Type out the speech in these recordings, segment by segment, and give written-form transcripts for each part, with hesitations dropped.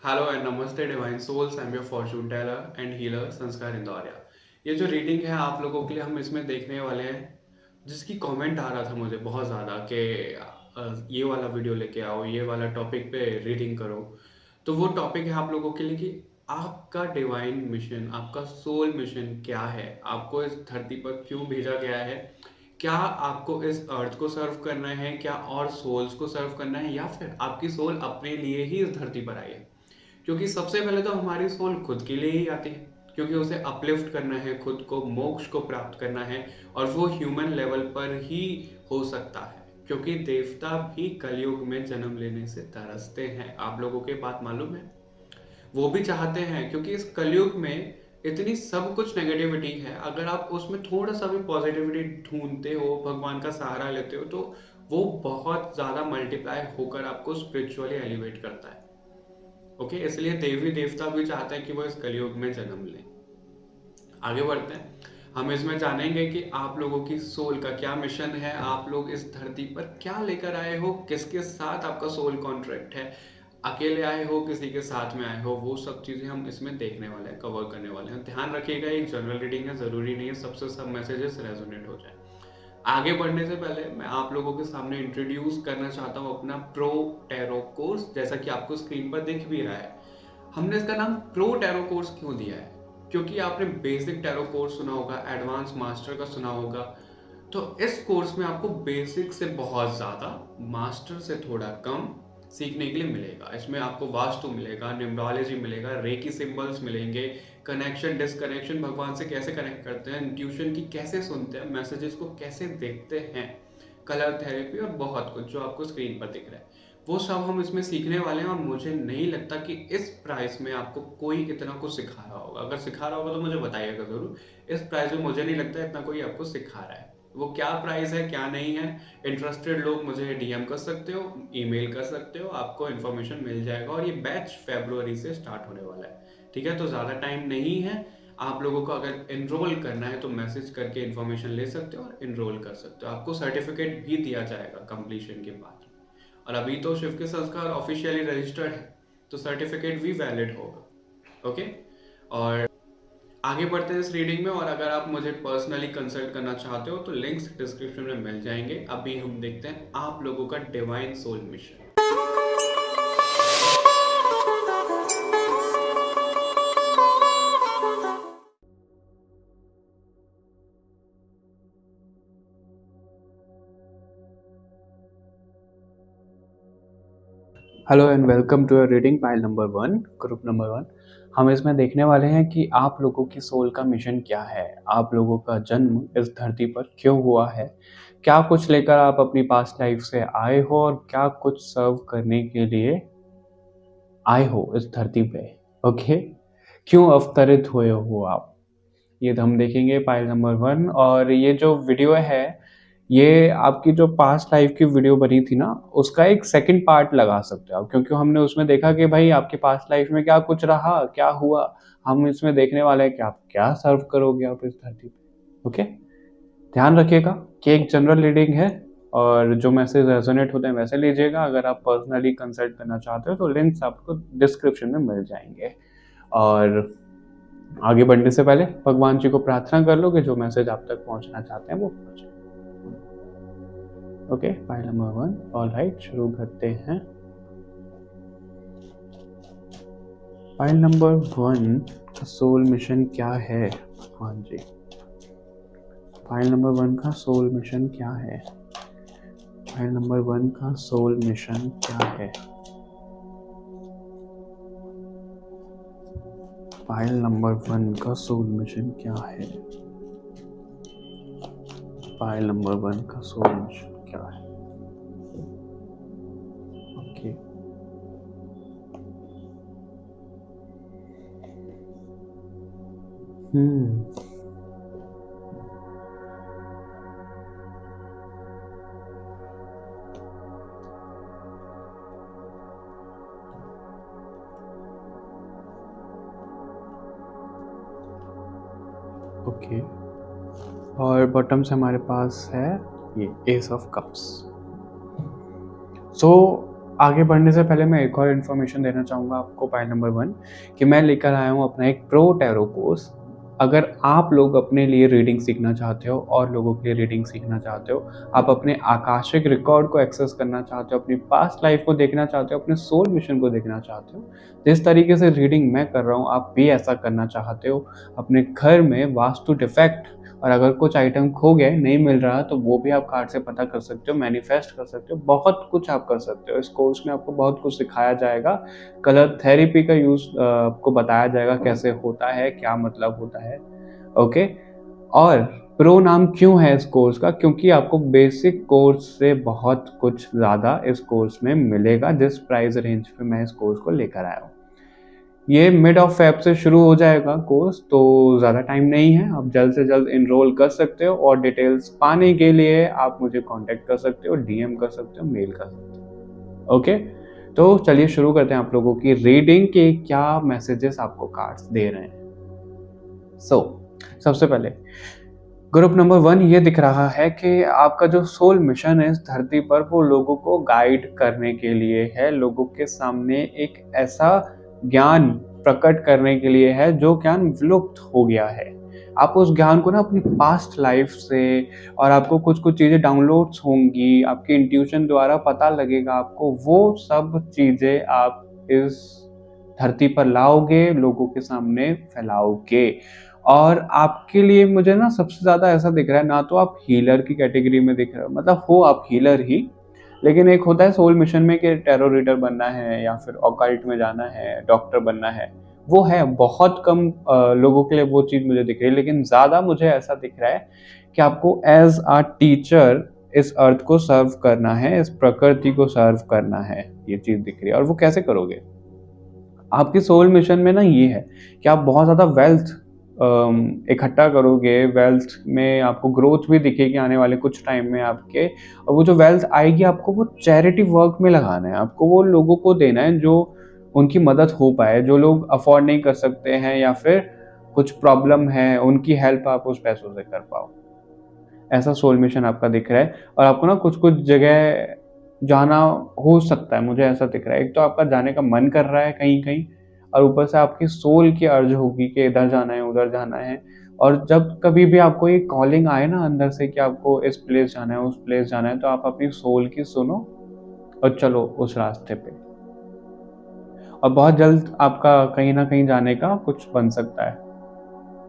Hello and नमस्ते divine souls. I am your fortune teller and healer Sanskar Indoria. ये जो reading है आप लोगों के लिए हम इसमें देखने वाले हैं, जिसकी कमेंट आ रहा था मुझे बहुत ज़्यादा कि ये वाला वीडियो लेके आओ, ये वाला टॉपिक पे रीडिंग करो। तो वो टॉपिक है आप लोगों के लिए कि आपका डिवाइन मिशन, आपका सोल मिशन क्या है, आपको इस धरती पर क्यों भेजा गया है, क्या आपको इस अर्थ को सर्व करना है, क्या और सोल्स को सर्व करना है, या फिर आपकी सोल अपने लिए ही इस धरती पर आई है। क्योंकि सबसे पहले तो हमारी सोल खुद के लिए ही आती है, क्योंकि उसे अपलिफ्ट करना है, खुद को मोक्ष को प्राप्त करना है, और वो ह्यूमन लेवल पर ही हो सकता है, क्योंकि देवता भी कलयुग में जन्म लेने से तरसते हैं। आप लोगों के बात मालूम है, वो भी चाहते हैं, क्योंकि इस कलयुग में इतनी सब कुछ नेगेटिविटी है। अगर आप उसमें थोड़ा सा भी पॉजिटिविटी ढूंढते हो, भगवान का सहारा लेते हो, तो वो बहुत ज़्यादा मल्टीप्लाई होकर आपको स्पिरिचुअली एलिवेट करता है। ओके, इसलिए देवी देवता भी चाहते हैं कि वो इस कलयुग में जन्म लें। आगे बढ़ते हैं, हम इसमें जानेंगे कि आप लोगों की सोल का क्या मिशन है, आप लोग इस धरती पर क्या लेकर आए हो, किसके साथ आपका सोल कॉन्ट्रैक्ट है, अकेले आए हो, किसी के साथ में आए हो, वो सब चीज़ें हम इसमें देखने वाले हैं, कवर करने वाले हैं। ध्यान रखिएगा, एक जनरल रीडिंग है, ज़रूरी नहीं है सबसे सब मैसेजेस रेजोनेट हो जाए। आगे बढ़ने से पहले मैं आप लोगों के सामने इंट्रोड्यूस करना चाहता हूँ अपना प्रो टैरो कोर्स, जैसा कि आपको स्क्रीन पर दिख भी रहा है। हमने इसका नाम प्रो टैरो कोर्स क्यों दिया है? क्योंकि आपने बेसिक टैरो कोर्स सुना होगा, एडवांस मास्टर का सुना होगा। तो इस कोर्स में आपको बेसिक से बहुत ज़्यादा, मास्टर से थोड़ा कम सीखने के लिए मिलेगा। इसमें आपको वास्तु मिलेगा, न्यूमरोलॉजी मिलेगा, रेकी सिंबल्स मिलेंगे, कनेक्शन डिसकनेक्शन, भगवान से कैसे कनेक्ट करते हैं, इंट्यूशन की कैसे सुनते हैं, मैसेजेस को कैसे देखते हैं, कलर थेरेपी और बहुत कुछ जो आपको स्क्रीन पर दिख रहा है, वो सब हम इसमें सीखने वाले हैं। और मुझे नहीं लगता कि इस प्राइस में आपको कोई इतना कुछ सिखा रहा होगा। अगर सिखा रहा होगा तो मुझे बताइएगा ज़रूर। इस प्राइस में मुझे नहीं लगता इतना कोई आपको सिखा रहा है। वो क्या प्राइस है क्या नहीं है, इंटरेस्टेड लोग मुझे डीएम कर सकते हो, ईमेल कर सकते हो, आपको इन्फॉर्मेशन मिल जाएगा। और ये बैच फरवरी से स्टार्ट होने वाला है, ठीक है? तो ज़्यादा टाइम नहीं है। आप लोगों को अगर इनरोल करना है तो मैसेज करके इन्फॉर्मेशन ले सकते हो और इनरोल कर सकते हो। आपको सर्टिफिकेट भी दिया जाएगा कंप्लीशन के बाद। और अभी तो शिव के संस्कार ऑफिशियली रजिस्टर्ड है, तो सर्टिफिकेट भी वैलिड होगा। ओके, और आगे बढ़ते हैं इस रीडिंग में। और अगर आप मुझे पर्सनली कंसल्ट करना चाहते हो तो लिंक्स डिस्क्रिप्शन में मिल जाएंगे। अभी हम देखते हैं आप लोगों का divine soul mission. Hello and welcome to your reading pile number 1, group number 1। हम इसमें देखने वाले हैं कि आप लोगों की सोल का मिशन क्या है, आप लोगों का जन्म इस धरती पर क्यों हुआ है, क्या कुछ लेकर आप अपनी पास्ट लाइफ से आए हो, और क्या कुछ सर्व करने के लिए आए हो इस धरती पे। ओके, क्यों अवतरित हुए हो आप, ये हम देखेंगे पाइल नंबर 1। और ये जो वीडियो है, ये आपकी जो पास्ट लाइफ की वीडियो बनी थी ना, उसका एक सेकंड पार्ट लगा सकते हो आप, क्योंकि हमने उसमें देखा कि भाई आपके पास्ट लाइफ में क्या कुछ रहा, क्या हुआ। हम इसमें देखने वाले हैं कि आप क्या सर्व करोगे आप इस धरती पे। ओके, ध्यान रखिएगा कि एक जनरल रीडिंग है, और जो मैसेज रेजोनेट होते हैं वैसे लीजिएगा। अगर आप पर्सनली कंसल्ट करना चाहते हो तो लिंक्स आपको डिस्क्रिप्शन में मिल जाएंगे। और आगे बढ़ने से पहले भगवान जी को प्रार्थना कर लो कि जो मैसेज आप तक पहुंचना चाहते हैं वो पहुंचे। Okay, file number 1। All right, शुरू करते हैं। फाइल नंबर 1 का सोल मिशन क्या है भगवान जी? फाइल नंबर 1 का सोल मिशन क्या है? फाइल नंबर 1 का सोल मिशन क्या है? फाइल नंबर 1 का सोल मिशन क्या है? फाइल नंबर 1 का सोल मिशन क्या है? Okay, okay. और बॉटम से हमारे पास है ये एस ऑफ कप्स। सो आगे बढ़ने से पहले मैं एक और इन्फॉर्मेशन देना चाहूँगा आपको पॉइंट नंबर 1 कि मैं लेकर आया हूँ अपना एक प्रो टैरो कोर्स। अगर आप लोग अपने लिए रीडिंग सीखना चाहते हो और लोगों के लिए रीडिंग सीखना चाहते हो, आप अपने आकाशिक रिकॉर्ड को एक्सेस करना चाहते हो, अपनी पास्ट लाइफ को देखना चाहते हो, अपने सोल मिशन को देखना चाहते हो, जिस तरीके से रीडिंग मैं कर रहा हूँ आप भी ऐसा करना चाहते हो, अपने घर में वास्तु डिफेक्ट और अगर कुछ आइटम खो गए नहीं मिल रहा तो वो भी आप कार्ड से पता कर सकते हो, मैनिफेस्ट कर सकते हो, बहुत कुछ आप कर सकते हो। इस कोर्स में आपको बहुत कुछ सिखाया जाएगा। कलर थेरेपी का यूज़ आपको बताया जाएगा कैसे होता है, क्या मतलब होता है। ओके, और प्रो नाम क्यों है इस कोर्स का? क्योंकि आपको बेसिक कोर्स से बहुत कुछ ज़्यादा इस कोर्स में मिलेगा जिस प्राइस रेंज पे मैं इस कोर्स को लेकर आया हूँ। ये मिड ऑफ फेब से शुरू हो जाएगा कोर्स, तो ज़्यादा टाइम नहीं है, आप जल्द से जल्द इनरोल कर सकते हो और डिटेल्स पाने के लिए आप मुझे कांटेक्ट कर सकते हो, डीएम कर सकते हो, मेल कर सकते हो। ओके, तो चलिए शुरू करते हैं आप लोगों की रीडिंग के क्या मैसेजेस आपको कार्ड्स दे रहे हैं। सबसे पहले ग्रुप नंबर 1 ये दिख रहा है कि आपका जो सोल मिशन है इस धरती पर वो लोगों को गाइड करने के लिए है, लोगों के सामने एक ऐसा ज्ञान प्रकट करने के लिए है जो ज्ञान विलुप्त हो गया है। आप उस ज्ञान को ना अपनी पास्ट लाइफ से और आपको कुछ चीज़ें डाउनलोड्स होंगी, आपके इंट्यूशन द्वारा पता लगेगा आपको, वो सब चीज़ें आप इस धरती पर लाओगे, लोगों के सामने फैलाओगे। और आपके लिए मुझे ना सबसे ज़्यादा ऐसा दिख रहा है, ना तो आप हीलर की कैटेगरी में दिख रहे हो, मतलब हो आप हीलर ही, लेकिन एक होता है सोल मिशन में कि टैरो रीडर बनना है या फिर ऑकल्ट में जाना है, डॉक्टर बनना है, वो है बहुत कम लोगों के लिए वो चीज़ मुझे दिख रही है। लेकिन ज़्यादा मुझे ऐसा दिख रहा है कि आपको एज अ टीचर इस अर्थ को सर्व करना है, इस प्रकृति को सर्व करना है, ये चीज़ दिख रही है। और वो कैसे करोगे? आपकी सोल मिशन में ना ये है कि आप बहुत ज़्यादा वेल्थ इकट्ठा करोगे, वेल्थ में आपको ग्रोथ भी दिखेगी आने वाले कुछ टाइम में आपके, और वो जो वेल्थ आएगी आपको वो चैरिटी वर्क में लगाना है, आपको वो लोगों को देना है जो उनकी मदद हो पाए, जो लोग अफोर्ड नहीं कर सकते हैं या फिर कुछ प्रॉब्लम है, उनकी हेल्प आप उस पैसों से कर पाओ। ऐसा सोल मिशन आपका दिख रहा है। और आपको ना कुछ जगह जाना हो सकता है, मुझे ऐसा दिख रहा है। एक तो आपका जाने का मन कर रहा है कहीं-कहीं, और ऊपर से आपकी सोल की अर्ज होगी कि इधर जाना है, उधर जाना है। और जब कभी भी आपको ये कॉलिंग आए ना अंदर से कि आपको इस प्लेस जाना है, उस प्लेस जाना है, तो आप अपनी सोल की सुनो और चलो उस रास्ते पे। और बहुत जल्द आपका कहीं न कहीं जाने का कुछ बन सकता है।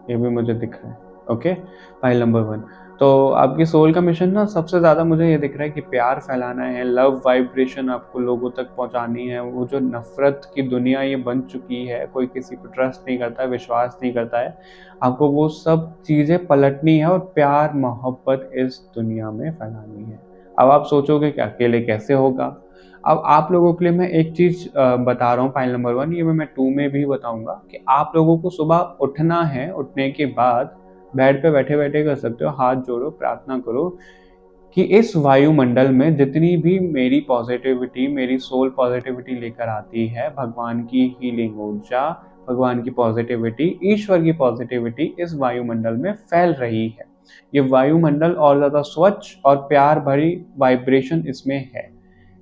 ये भी मुझे दिख रहा है। Okay, file number 1। तो आपकी सोल का मिशन ना सबसे ज़्यादा मुझे ये दिख रहा है कि प्यार फैलाना है, लव वाइब्रेशन आपको लोगों तक पहुंचानी है। वो जो नफ़रत की दुनिया ये बन चुकी है, कोई किसी पे ट्रस्ट नहीं करता है, विश्वास नहीं करता है, आपको वो सब चीज़ें पलटनी है और प्यार मोहब्बत इस दुनिया में फैलानी है। अब आप सोचोगे कि अकेले कैसे होगा? अब आप लोगों के लिए मैं एक चीज़ बता रहा हूँ, फाइल नंबर 1, ये मैं 2 में भी बताऊँगा कि आप लोगों को सुबह उठना है, उठने के बाद बेड पे बैठे-बैठे कर सकते हो, हाथ जोड़ो, प्रार्थना करो कि इस वायुमंडल में जितनी भी मेरी पॉज़िटिविटी, मेरी सोल पॉज़िटिविटी लेकर आती है, भगवान की हीलिंग ऊर्जा, भगवान की पॉज़िटिविटी, ईश्वर की पॉज़िटिविटी इस वायुमंडल में फैल रही है। ये वायुमंडल और ज़्यादा स्वच्छ और प्यार भरी वाइब्रेशन इसमें है।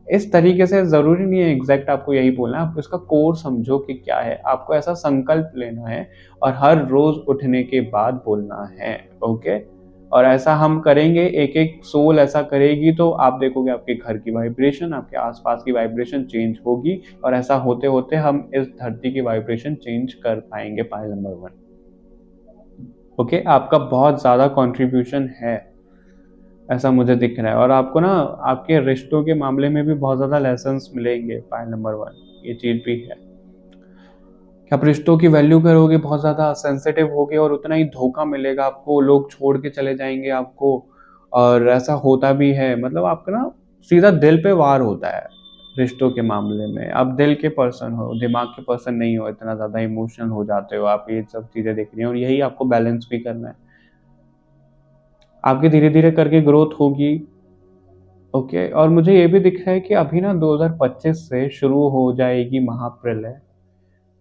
इस तरीके से ज़रूरी नहीं है एग्ज़ैक्ट आपको यही बोलना है, आप इसका कोर समझो कि क्या है। आपको ऐसा संकल्प लेना है और हर रोज़ उठने के बाद बोलना है, ओके? और ऐसा हम करेंगे, एक-एक सोल ऐसा करेगी तो आप देखोगे आपके घर की वाइब्रेशन, आपके आस-पास की वाइब्रेशन चेंज होगी, और ऐसा होते-होते हम इस धरती की वाइब्रेशन चेंज कर पाएँगे, पॉइंट नंबर 1। ओके? आपका बहुत ज़्यादा कंट्रीब्यूशन है। ऐसा मुझे दिख रहा है। और आपको ना आपके रिश्तों के मामले में भी बहुत ज़्यादा लेसन्स मिलेंगे, पॉइंट नंबर 1, ये चीज़ भी है कि आप रिश्तों की वैल्यू करोगे, बहुत ज़्यादा सेंसिटिव होगे और उतना ही धोखा मिलेगा आपको, लोग छोड़ के चले जाएंगे आपको। और ऐसा होता भी है, मतलब आपका ना सीधा दिल पे वार होता है रिश्तों के मामले में। आप दिल के पर्सन हो, दिमाग के पर्सन नहीं हो, इतना ज़्यादा इमोशनल हो जाते हो आप, ये सब चीज़ें देख रही हैं और यही आपको बैलेंस भी करना है। आपकी धीरे-धीरे करके ग्रोथ होगी। ओके, और मुझे ये भी दिख रहा है कि अभी ना 2025 से शुरू हो जाएगी महाप्रलय,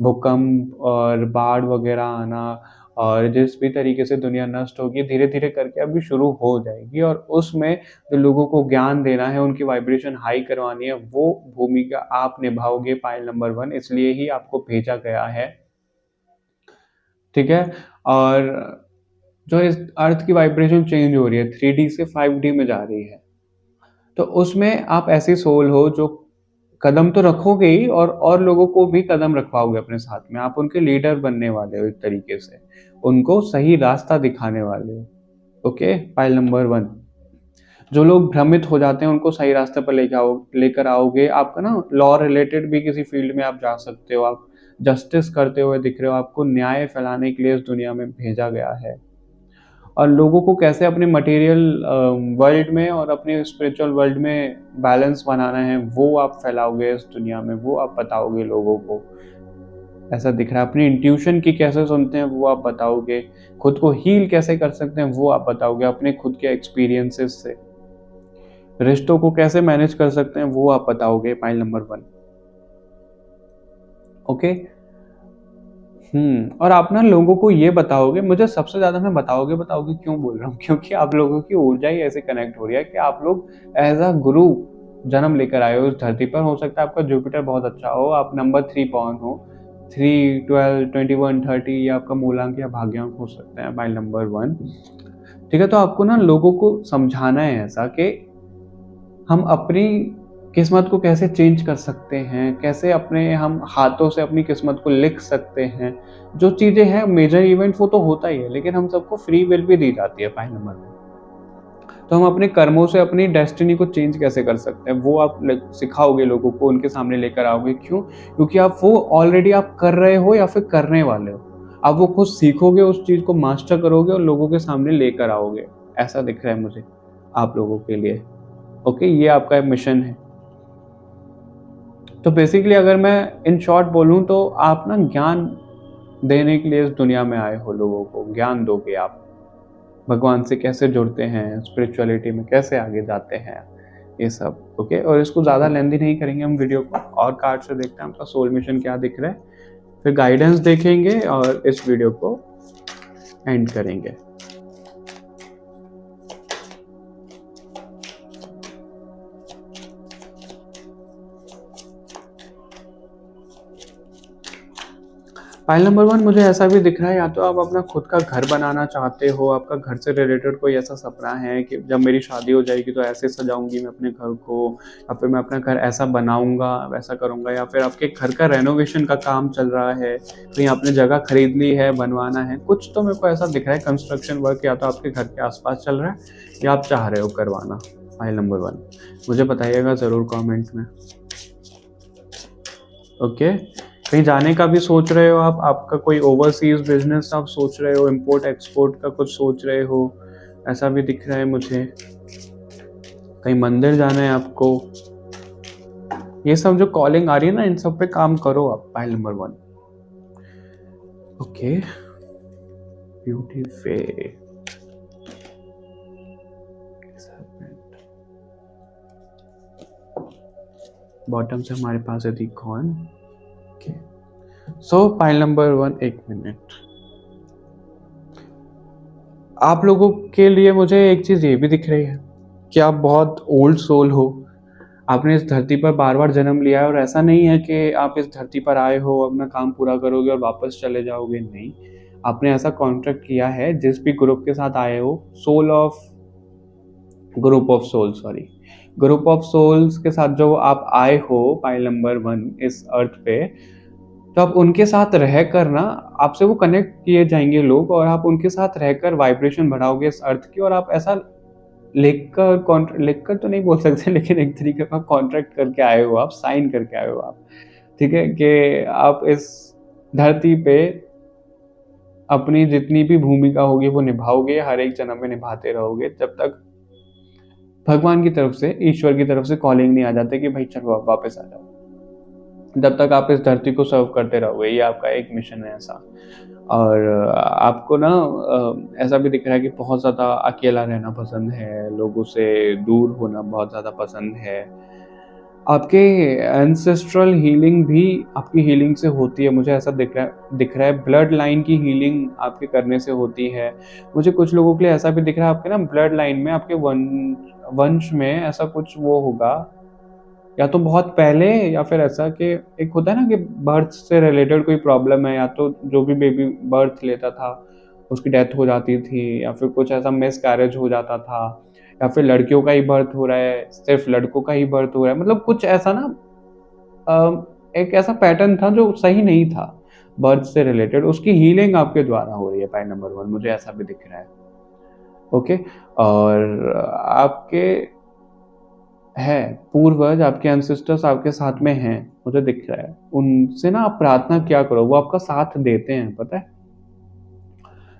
भूकंप और बाढ़ वगैरह आना, और जिस भी तरीके से दुनिया नष्ट होगी धीरे धीरे करके अभी शुरू हो जाएगी, और उसमें जो लोगों को ज्ञान देना है, उनकी वाइब्रेशन हाई करवानी है, वो भूमिका आप निभाओगे पाइल नंबर 1, इसलिए ही आपको भेजा गया है। ठीक है। और जो इस अर्थ की वाइब्रेशन चेंज हो रही है, 3D से 5D में जा रही है, तो उसमें आप ऐसी सोल हो जो कदम तो रखोगे ही, और लोगों को भी कदम रखवाओगे अपने साथ में। आप उनके लीडर बनने वाले हो एक तरीके से, उनको सही रास्ता दिखाने वाले हो। Okay, pile number 1। जो लोग भ्रमित हो जाते हैं उनको सही रास्ते पर लेकर आओगे। आपका ना लॉ रिलेटेड भी किसी फील्ड में आप जा सकते हो, आप जस्टिस करते हुए दिख रहे हो, आपको न्याय फैलाने के लिए इस दुनिया में भेजा गया है। और लोगों को कैसे अपने मटेरियल वर्ल्ड में और अपने स्पिरिचुअल वर्ल्ड में बैलेंस बनाना है, वो आप फैलाओगे इस दुनिया में, वो आप बताओगे लोगों को। ऐसा दिख रहा है। अपनी इंट्यूशन की कैसे सुनते हैं वो आप बताओगे, खुद को हील कैसे कर सकते हैं वो आप बताओगे अपने खुद के एक्सपीरियंसेस से, रिश्तों को कैसे मैनेज कर सकते हैं वो आप बताओगे पाइल नंबर 1। ओके। और आप ना लोगों को ये बताओगे, मुझे सबसे ज्यादा मैं बताओगे क्यों बोल रहा हूँ, क्योंकि आप लोगों की ऊर्जा ही ऐसे कनेक्ट हो रही है कि आप लोग एज अ गुरु जन्म लेकर आए हो इस धरती पर। हो सकता है आपका जुपिटर बहुत अच्छा हो, आप नंबर 3 पॉन हो, 3, 12, 21, 30, या आपका मूलांक या भाग्यांक हो सकता है बाय नंबर 1। ठीक है। तो आपको ना लोगों को समझाना है ऐसा कि हम अपनी किस्मत को कैसे चेंज कर सकते हैं, कैसे अपने हम हाथों से अपनी किस्मत को लिख सकते हैं। जो चीज़ें हैं मेजर इवेंट वो तो होता ही है, लेकिन हम सबको फ्री विल भी दी जाती है पहले नंबर में। तो हम अपने कर्मों से अपनी डेस्टिनी को चेंज कैसे कर सकते हैं वो आप सिखाओगे लोगों को, उनके सामने लेकर आओगे। क्यों? क्योंकि आप वो ऑलरेडी आप कर रहे हो या फिर करने वाले हो। आप वो खुद सीखोगे, उस चीज़ को मास्टर करोगे और लोगों के सामने लेकर आओगे। ऐसा दिख रहा है मुझे आप लोगों के लिए। ओके, ये आपका मिशन है। तो बेसिकली अगर मैं इन शॉर्ट बोलूँ तो आप ना ज्ञान देने के लिए इस दुनिया में आए हो, लोगों को ज्ञान दोगे आप। भगवान से कैसे जुड़ते हैं, स्पिरिचुअलिटी में कैसे आगे जाते हैं, ये सब। ओके, और इसको ज़्यादा लेंदी नहीं करेंगे हम वीडियो को, और कार्ड से देखते हैं आपका सोल मिशन क्या दिख रहा है, फिर गाइडेंस देखेंगे और इस वीडियो को एंड करेंगे। फाइल नंबर 1 मुझे ऐसा भी दिख रहा है, या तो आप अपना खुद का घर बनाना चाहते हो, आपका घर से रिलेटेड कोई ऐसा सपना है कि जब मेरी शादी हो जाएगी तो ऐसे सजाऊंगी मैं अपने घर को, या फिर मैं अपना घर ऐसा बनाऊंगा, वैसा करूंगा। या फिर आपके घर का रेनोवेशन का काम चल रहा है, कहीं आपने जगह खरीद ली है, बनवाना है कुछ, तो मेरे को ऐसा दिख रहा है कंस्ट्रक्शन वर्क या तो आपके घर के आसपास चल रहा है या आप चाह रहे हो करवाना। फाइल नंबर 1 मुझे बताइएगा ज़रूर कॉमेंट में। ओके, कहीं जाने का भी सोच रहे हो आप, आपका कोई ओवरसीज बिजनेस आप सोच रहे हो, इंपोर्ट एक्सपोर्ट का कुछ सोच रहे हो, ऐसा भी दिख रहा है मुझे। कहीं मंदिर जाना है आपको, ये सब जो कॉलिंग आ रही है ना, इन सब पे काम करो आप। File number 1। ओके, ब्यूटी फे बॉटम से हमारे पास है दी कॉइन। सो फाइल नंबर 1, एक मिनट। आप लोगों के लिए मुझे एक चीज ये भी दिख रही है कि आप बहुत ओल्ड सोल हो, आपने इस धरती पर बार बार जन्म लिया है, और ऐसा नहीं है कि आप इस धरती पर आए हो, अपना काम पूरा करोगे और वापस चले जाओगे। नहीं, आपने ऐसा कॉन्ट्रैक्ट किया है जिस भी ग्रुप के साथ आए हो, ग्रुप ऑफ सोल्स के साथ जो आप आए हो पाइल नंबर 1 इस अर्थ पे, तो आप उनके साथ रहकर ना, आपसे वो कनेक्ट किए जाएंगे लोग, और आप उनके साथ रहकर वाइब्रेशन बढ़ाओगे इस अर्थ की। और आप ऐसा लिखकर तो नहीं बोल सकते, लेकिन एक तरीके का कॉन्ट्रैक्ट करके आए हो आप, साइन करके आए हो आप। ठीक है, कि आप इस धरती पे अपनी जितनी भी भूमिका होगी वो निभाओगे, हर एक जन्म में निभाते रहोगे, जब तक भगवान की तरफ से, ईश्वर की तरफ से कॉलिंग नहीं आ जाते कि भाई चलो आप वापस आ जाओ। जब तक आप इस धरती को सर्व करते रहोगे, ये आपका एक मिशन है ऐसा। और आपको ना ऐसा भी दिख रहा है कि बहुत ज़्यादा अकेला रहना पसंद है, लोगों से दूर होना बहुत ज़्यादा पसंद है। आपके एंसेस्ट्रल हीलिंग भी आपकी हीलिंग से होती है, मुझे ऐसा दिख रहा है। ब्लड लाइन की हीलिंग आपके करने से होती है। मुझे कुछ लोगों के लिए ऐसा भी दिख रहा है, आपके ना ब्लड लाइन में, आपके वंश में ऐसा कुछ वो होगा, या तो बहुत पहले, या फिर ऐसा कि एक होता है ना कि बर्थ से रिलेटेड कोई प्रॉब्लम है, या तो जो भी बेबी बर्थ लेता था उसकी डेथ हो जाती थी, या फिर कुछ ऐसा मिस कैरेज हो जाता था, या फिर लड़कियों का ही बर्थ हो रहा है, सिर्फ लड़कों का ही बर्थ हो रहा है, मतलब कुछ ऐसा ना, एक ऐसा पैटर्न था जो सही नहीं था बर्थ से रिलेटेड, उसकी हीलिंग आपके द्वारा हो रही है पॉइंट नंबर 1, मुझे ऐसा भी दिख रहा है। ओके। और आपके है पूर्वज, आपके एंसेस्टर्स आपके साथ में हैं, मुझे दिख रहा है। उनसे ना आप प्रार्थना क्या करो, वो आपका साथ देते हैं, पता है।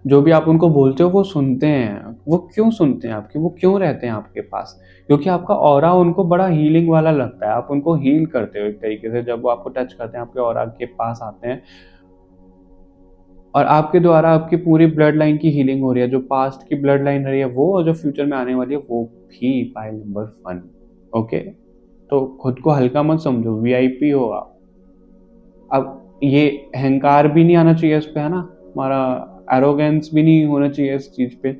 जो भी आप उनको बोलते हो वो सुनते हैं। वो क्यों सुनते हैं आपकी, वो क्यों रहते हैं आपके पास? क्योंकि आपका ऑरा उनको बड़ा हीलिंग वाला लगता है। आप उनको हील करते हो एक तरीके से, जब वो आपको टच करते हैं, आपके ऑरा के पास आते हैं, और आपके द्वारा आपकी पूरी ब्लड लाइन की हीलिंग हो रही है। जो पास्ट की ब्लड लाइन रही है वो, और जो फ्यूचर में आने वाली है वो भी, पाइल नंबर 1। ओके। तो खुद को हल्का मत समझो, वीआईपी हो आप। अब ये अहंकार भी नहीं आना चाहिए इस पे, है ना, हमारा एरोगेंस भी नहीं होना चाहिए इस चीज पे।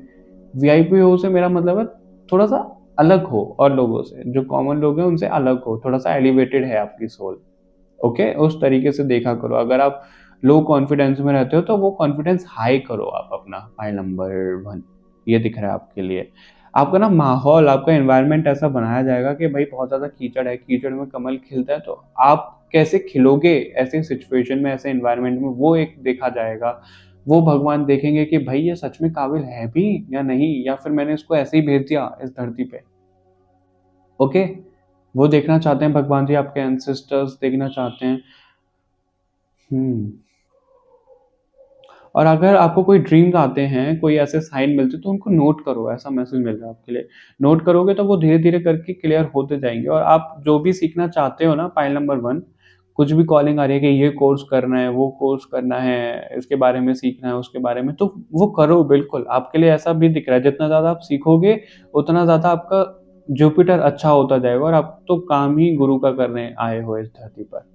वीआईपी हो से मेरा मतलब है थोड़ा सा अलग हो, और लोगों से, जो कॉमन लोग हैं उनसे अलग हो, थोड़ा सा एलिवेटेड है आपकी सोल। ओके, उस तरीके से देखा करो। अगर आप लो कॉन्फिडेंस में रहते हो तो वो कॉन्फिडेंस हाई करो आप अपना, फाइल नंबर 1। ये दिख रहा है आपके लिए। आपका ना माहौल, आपका एनवायरनमेंट ऐसा बनाया जाएगा कि भाई बहुत ज़्यादा कीचड़ है, कीचड़ में कमल खिलता है, तो आप कैसे खिलोगे ऐसे सिचुएशन में, ऐसे एनवायरनमेंट में, वो एक देखा जाएगा। वो भगवान देखेंगे कि भाई ये सच में काबिल है भी या नहीं, या फिर मैंने इसको ऐसे ही भेज दिया इस धरती पे। ओके। वो देखना चाहते हैं भगवान जी, आपके एंसेस्टर्स देखना चाहते हैं। हम्म। और अगर आपको कोई ड्रीम्स आते हैं, कोई ऐसे साइन मिलते हैं, तो उनको नोट करो। ऐसा मैसेज मिल रहा है आपके लिए। नोट करोगे तो वो धीरे धीरे करके क्लियर होते जाएंगे। और आप जो भी सीखना चाहते हो ना, फाइल नंबर 1, कुछ भी कॉलिंग आ रही है कि ये कोर्स करना है, वो कोर्स करना है, इसके बारे में सीखना है, उसके बारे में, तो वो करो बिल्कुल। आपके लिए ऐसा भी दिख रहा है, जितना ज़्यादा आप सीखोगे उतना ज़्यादा आपका जुपिटर अच्छा होता जाएगा, और आप तो काम ही गुरु का करने आए हो इस धरती पर,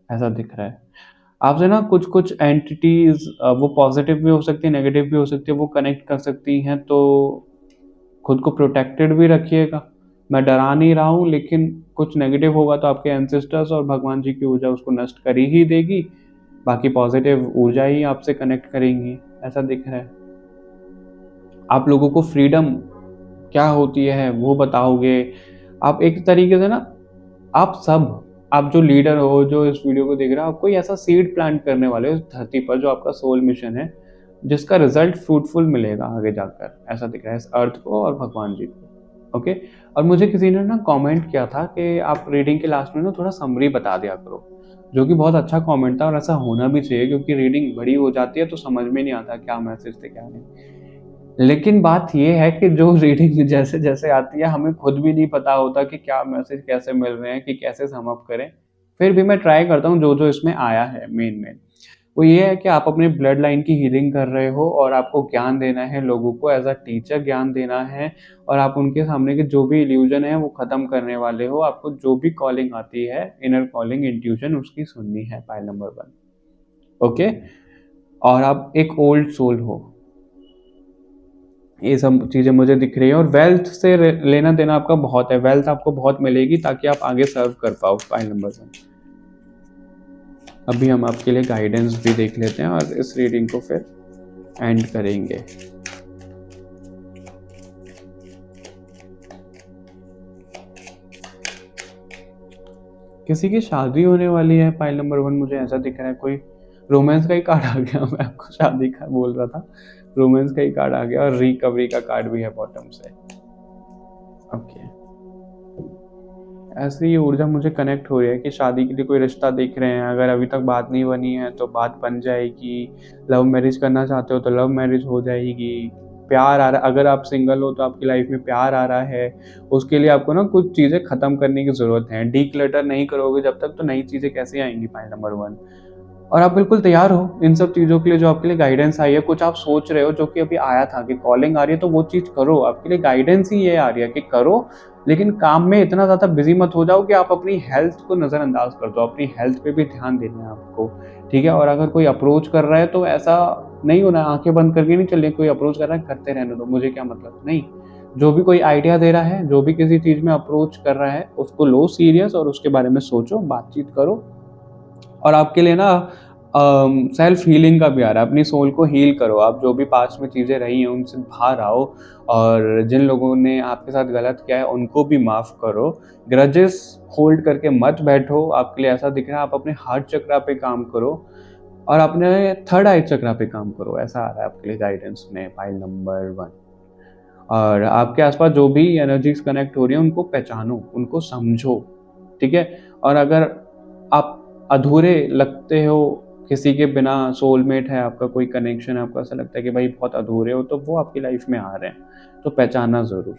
ऐसा दिख रहा है। आपसे ना कुछ कुछ एंटिटीज, वो पॉजिटिव भी हो सकती है, नेगेटिव भी हो सकती है, वो कनेक्ट कर सकती हैं, तो खुद को प्रोटेक्टेड भी रखिएगा। मैं डरा नहीं रहा हूँ, लेकिन कुछ नेगेटिव होगा तो आपके एंसेस्टर्स और भगवान जी की ऊर्जा उसको नष्ट कर ही देगी। बाकी पॉजिटिव ऊर्जा ही आपसे कनेक्ट करेंगी, ऐसा दिख रहा है। आप लोगों को फ्रीडम क्या होती है वो बताओगे। आप एक तरीके से ना, आप सब, आप जो लीडर हो, जो इस वीडियो को देख रहे हो, आप कोई ऐसा सीड प्लांट करने वाले हो इस धरती पर, जो आपका सोल मिशन है, जिसका रिजल्ट फ्रूटफुल मिलेगा आगे जाकर, ऐसा दिख रहा है इस अर्थ को और भगवान जी को। ओके। और मुझे किसी ने ना कमेंट किया था कि आप रीडिंग के लास्ट में ना थोड़ा समरी बता दिया करो, जो कि बहुत अच्छा कमेंट था, और ऐसा होना भी चाहिए, क्योंकि रीडिंग बड़ी हो जाती है तो समझ में नहीं आता क्या मैसेज थे क्या नहीं। लेकिन बात ये है कि जो रीडिंग जैसे जैसे आती है, हमें खुद भी नहीं पता होता कि क्या मैसेज कैसे मिल रहे हैं, कि कैसे सम अप करें। फिर भी मैं ट्राई करता हूँ जो जो इसमें आया है। मेन मेन वो ये है कि आप अपनी ब्लड लाइन की हीलिंग कर रहे हो, और आपको ज्ञान देना है लोगों को, एज अ टीचर ज्ञान देना है, और आप उनके सामने के जो भी इल्यूजन है वो खत्म करने वाले हो। आपको जो भी कॉलिंग आती है, इनर कॉलिंग, इंट्यूशन, उसकी सुननी है, पाइल नंबर 1। ओके। और आप एक ओल्ड सोल हो, ये सब चीज़ें मुझे दिख रही है। और वेल्थ से लेना देना आपका बहुत है, वेल्थ आपको बहुत मिलेगी ताकि आप आगे सर्व कर पाओ, फाइल नंबर 1। अभी हम आपके लिए गाइडेंस भी देख लेते हैं, और इस रीडिंग को फिर एंड करेंगे। किसी की शादी होने वाली है, फाइल नंबर 1, मुझे ऐसा दिख रहा है। कोई रोमांस का ही कार्ड आ गया, मैं आपको शादी का बोल रहा था, रोमांस का ही कार्ड आ गया, और रिकवरी का कार्ड भी है बॉटम से। ओके। ऐसी ये ऊर्जा मुझे कनेक्ट हो रही है कि शादी के लिए कोई रिश्ता देख रहे हैं, अगर अभी तक बात नहीं बनी है तो बात बन जाएगी। लव मैरिज करना चाहते हो तो लव मैरिज हो जाएगी। प्यार आ रहा, अगर आप सिंगल हो तो आपकी लाइफ में प्यार आ रहा है। उसके लिए आपको ना कुछ चीज़ें ख़त्म करने की ज़रूरत है। डीक्लटर नहीं करोगे जब तक तो नई चीज़ें कैसे आएंगी, पॉइंट नंबर 1। और आप बिल्कुल तैयार हो इन सब चीज़ों के लिए जो आपके लिए गाइडेंस आई है। कुछ आप सोच रहे हो जो कि अभी आया था कि कॉलिंग आ रही है, तो वो चीज़ करो। आपके लिए गाइडेंस ही ये आ रही है कि करो, लेकिन काम में इतना ज़्यादा बिजी मत हो जाओ कि आप अपनी हेल्थ को नज़रअंदाज कर दो। अपनी हेल्थ पे भी ध्यान देना है आपको, ठीक है? और अगर कोई अप्रोच कर रहा है तो ऐसा नहीं होना है, आंखें बंद करके नहीं चलनी। कोई अप्रोच कर रहा है, करते रहने दो, मुझे क्या मतलब, नहीं। जो भी कोई आइडिया दे रहा है, जो भी किसी चीज़ में अप्रोच कर रहा है, उसको लो सीरियस और उसके बारे में सोचो, बातचीत करो। और आपके लिए ना सेल्फ हीलिंग का भी आ रहा है। अपनी सोल को हील करो। आप जो भी पास्ट में चीज़ें रही हैं उनसे बाहर आओ, और जिन लोगों ने आपके साथ गलत किया है उनको भी माफ़ करो। ग्रजेस होल्ड करके मत बैठो। आपके लिए ऐसा दिख रहा है, आप अपने हार्ट चक्रा पे काम करो और अपने थर्ड आई चक्रा पे काम करो। ऐसा आ रहा है आपके लिए गाइडेंस में, फाइल नंबर 1। और आपके आसपास जो भी एनर्जीज कनेक्ट हो रही हैं उनको पहचानो, उनको समझो, ठीक है? और अगर आप अधूरे लगते हो किसी के बिना, सोलमेट है आपका, कोई कनेक्शन है, आपको ऐसा लगता है कि भाई बहुत अधूरे हो, तो वो आपकी लाइफ में आ रहे हैं, तो पहचानना ज़रूर।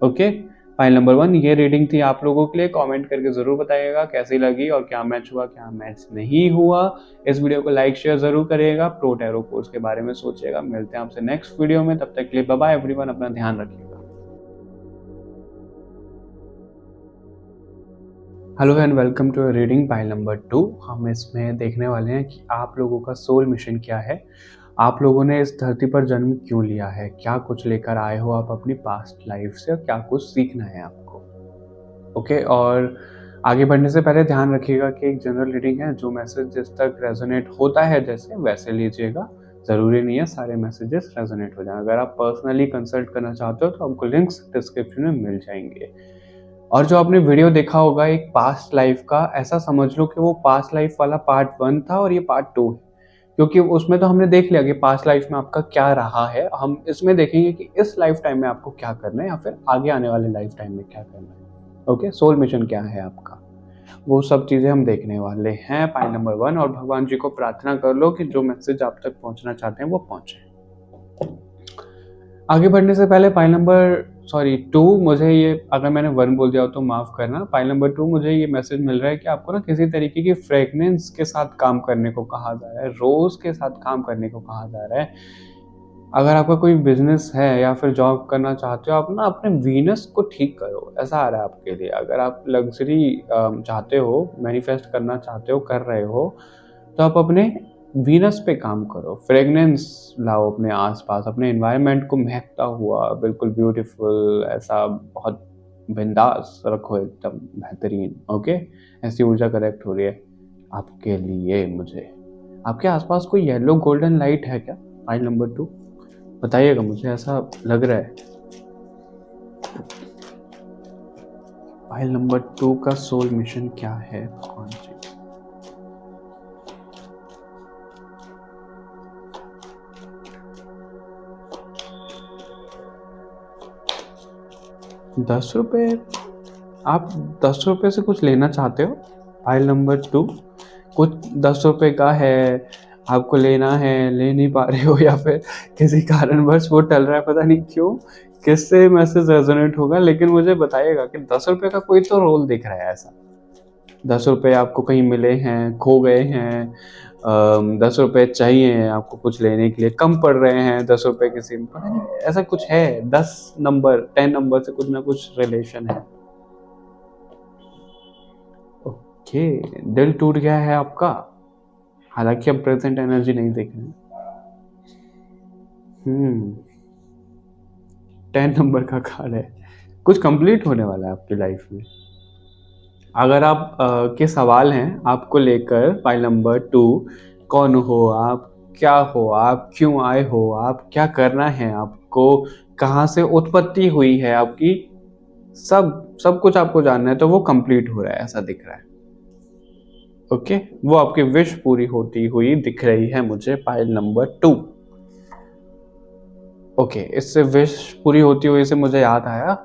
ओके, फाइल नंबर 1 ये रीडिंग थी आप लोगों के लिए। कमेंट करके ज़रूर बताइएगा कैसी लगी और क्या मैच हुआ, क्या मैच नहीं हुआ। इस वीडियो को लाइक शेयर ज़रूर करिएगा। प्रो टैरो कोर्स के बारे में सोचिएगा। मिलते हैं आपसे नेक्स्ट वीडियो में, तब तक के लिए बाय बाय एवरीवन, अपना ध्यान रखिएगा। Hello and welcome to reading file number 2। हम इसमें देखने वाले हैं कि आप लोगों का सोल मिशन क्या है, आप लोगों ने इस धरती पर जन्म क्यों लिया है, क्या कुछ लेकर आए हो आप अपनी पास्ट लाइफ से, और क्या कुछ सीखना है आपको। ओके, और आगे बढ़ने से पहले ध्यान रखिएगा कि एक जनरल रीडिंग है, जो मैसेज जिस तक रेजोनेट होता है जैसे वैसे लीजिएगा। ज़रूरी नहीं है सारे मैसेजेस रेजोनेट हो जाएं। अगर आप पर्सनली कंसल्ट करना चाहते हो तो आपको लिंक्स डिस्क्रिप्शन में मिल जाएंगे। और जो आपने वीडियो देखा होगा एक पास्ट लाइफ का, ऐसा समझ लो कि वो पास्ट लाइफ वाला पार्ट 1 था और ये पार्ट 2 है। क्योंकि उसमें तो हमने देख लिया कि पास्ट लाइफ में आपका क्या रहा है। हम इसमें देखेंगे कि इस लाइफ टाइम में आपको क्या करना है, या फिर आगे आने वाले लाइफ टाइम में क्या करना है। ओके, सोल मिशन क्या है आपका, वो सब चीज़ें हम देखने वाले हैं। पाइल नंबर 1, और भगवान जी को प्रार्थना कर लो कि जो मैसेज आप तक पहुंचना चाहते हैं वो पहुंचे। आगे बढ़ने से पहले पाइल नंबर 2, मुझे ये, अगर मैंने 1 बोल दिया हो तो माफ़ करना। पाइल नंबर 2 मुझे ये मैसेज मिल रहा है कि आपको ना किसी तरीके की फ्रेगनेंस के साथ काम करने को कहा जा रहा है, रोज़ के साथ काम करने को कहा जा रहा है। अगर आपका कोई बिजनेस है या फिर जॉब करना चाहते हो, आप ना अपने वीनस को ठीक करो, ऐसा आ रहा है आपके लिए। अगर आप लग्जरी चाहते हो, मैनिफेस्ट करना चाहते हो, कर रहे हो, तो आप अपने वीनस पे काम करो। फ्रेगनेंस लाओ अपने आसपास, अपने एनवायरनमेंट को महकता हुआ, बिल्कुल ब्यूटीफुल, ऐसा बहुत बिंदास रखो, एकदम बेहतरीन। ओके, ऐसी ऊर्जा करेक्ट हो रही है आपके लिए। मुझे आपके आसपास कोई येलो गोल्डन लाइट है क्या? फाइल नंबर 2 बताइएगा, मुझे ऐसा लग रहा है। फाइल नंबर 2 का सोल मिशन क्या है भगवान जी? ₹10? आप ₹10 से कुछ लेना चाहते हो? फाइल नंबर 2 कुछ ₹10 का है, आपको लेना है, ले नहीं पा रहे हो, या फिर किसी कारणवश वो टल रहा है, पता नहीं क्यों, किससे मैसेज रेजोनेट होगा। लेकिन मुझे बताइएगा कि ₹10 का कोई तो रोल दिख रहा है ऐसा। ₹10 आपको कहीं मिले हैं, खो गए हैं, ₹10 चाहिए आपको कुछ लेने के लिए, कम पड़ रहे हैं ₹10 किसी में, पता नहीं ऐसा कुछ है। 10 नंबर से कुछ ना कुछ रिलेशन है। ओके, दिल टूट गया है आपका, हालांकि हम प्रेजेंट एनर्जी नहीं देख रहे हैं। 10 नंबर का कार्ड है, कुछ कंप्लीट होने वाला है आपकी लाइफ में। अगर आप के सवाल हैं आपको लेकर, फाइल नंबर 2, कौन हो आप, क्या हो आप, क्यों आए हो आप, क्या करना है आपको, कहाँ से उत्पत्ति हुई है आपकी, सब कुछ आपको जानना है, तो वो कंप्लीट हो रहा है, ऐसा दिख रहा है। ओके, वो आपकी विश पूरी होती हुई दिख रही है मुझे, फाइल नंबर 2। ओके, इससे विश पूरी होती हुई से मुझे याद आया,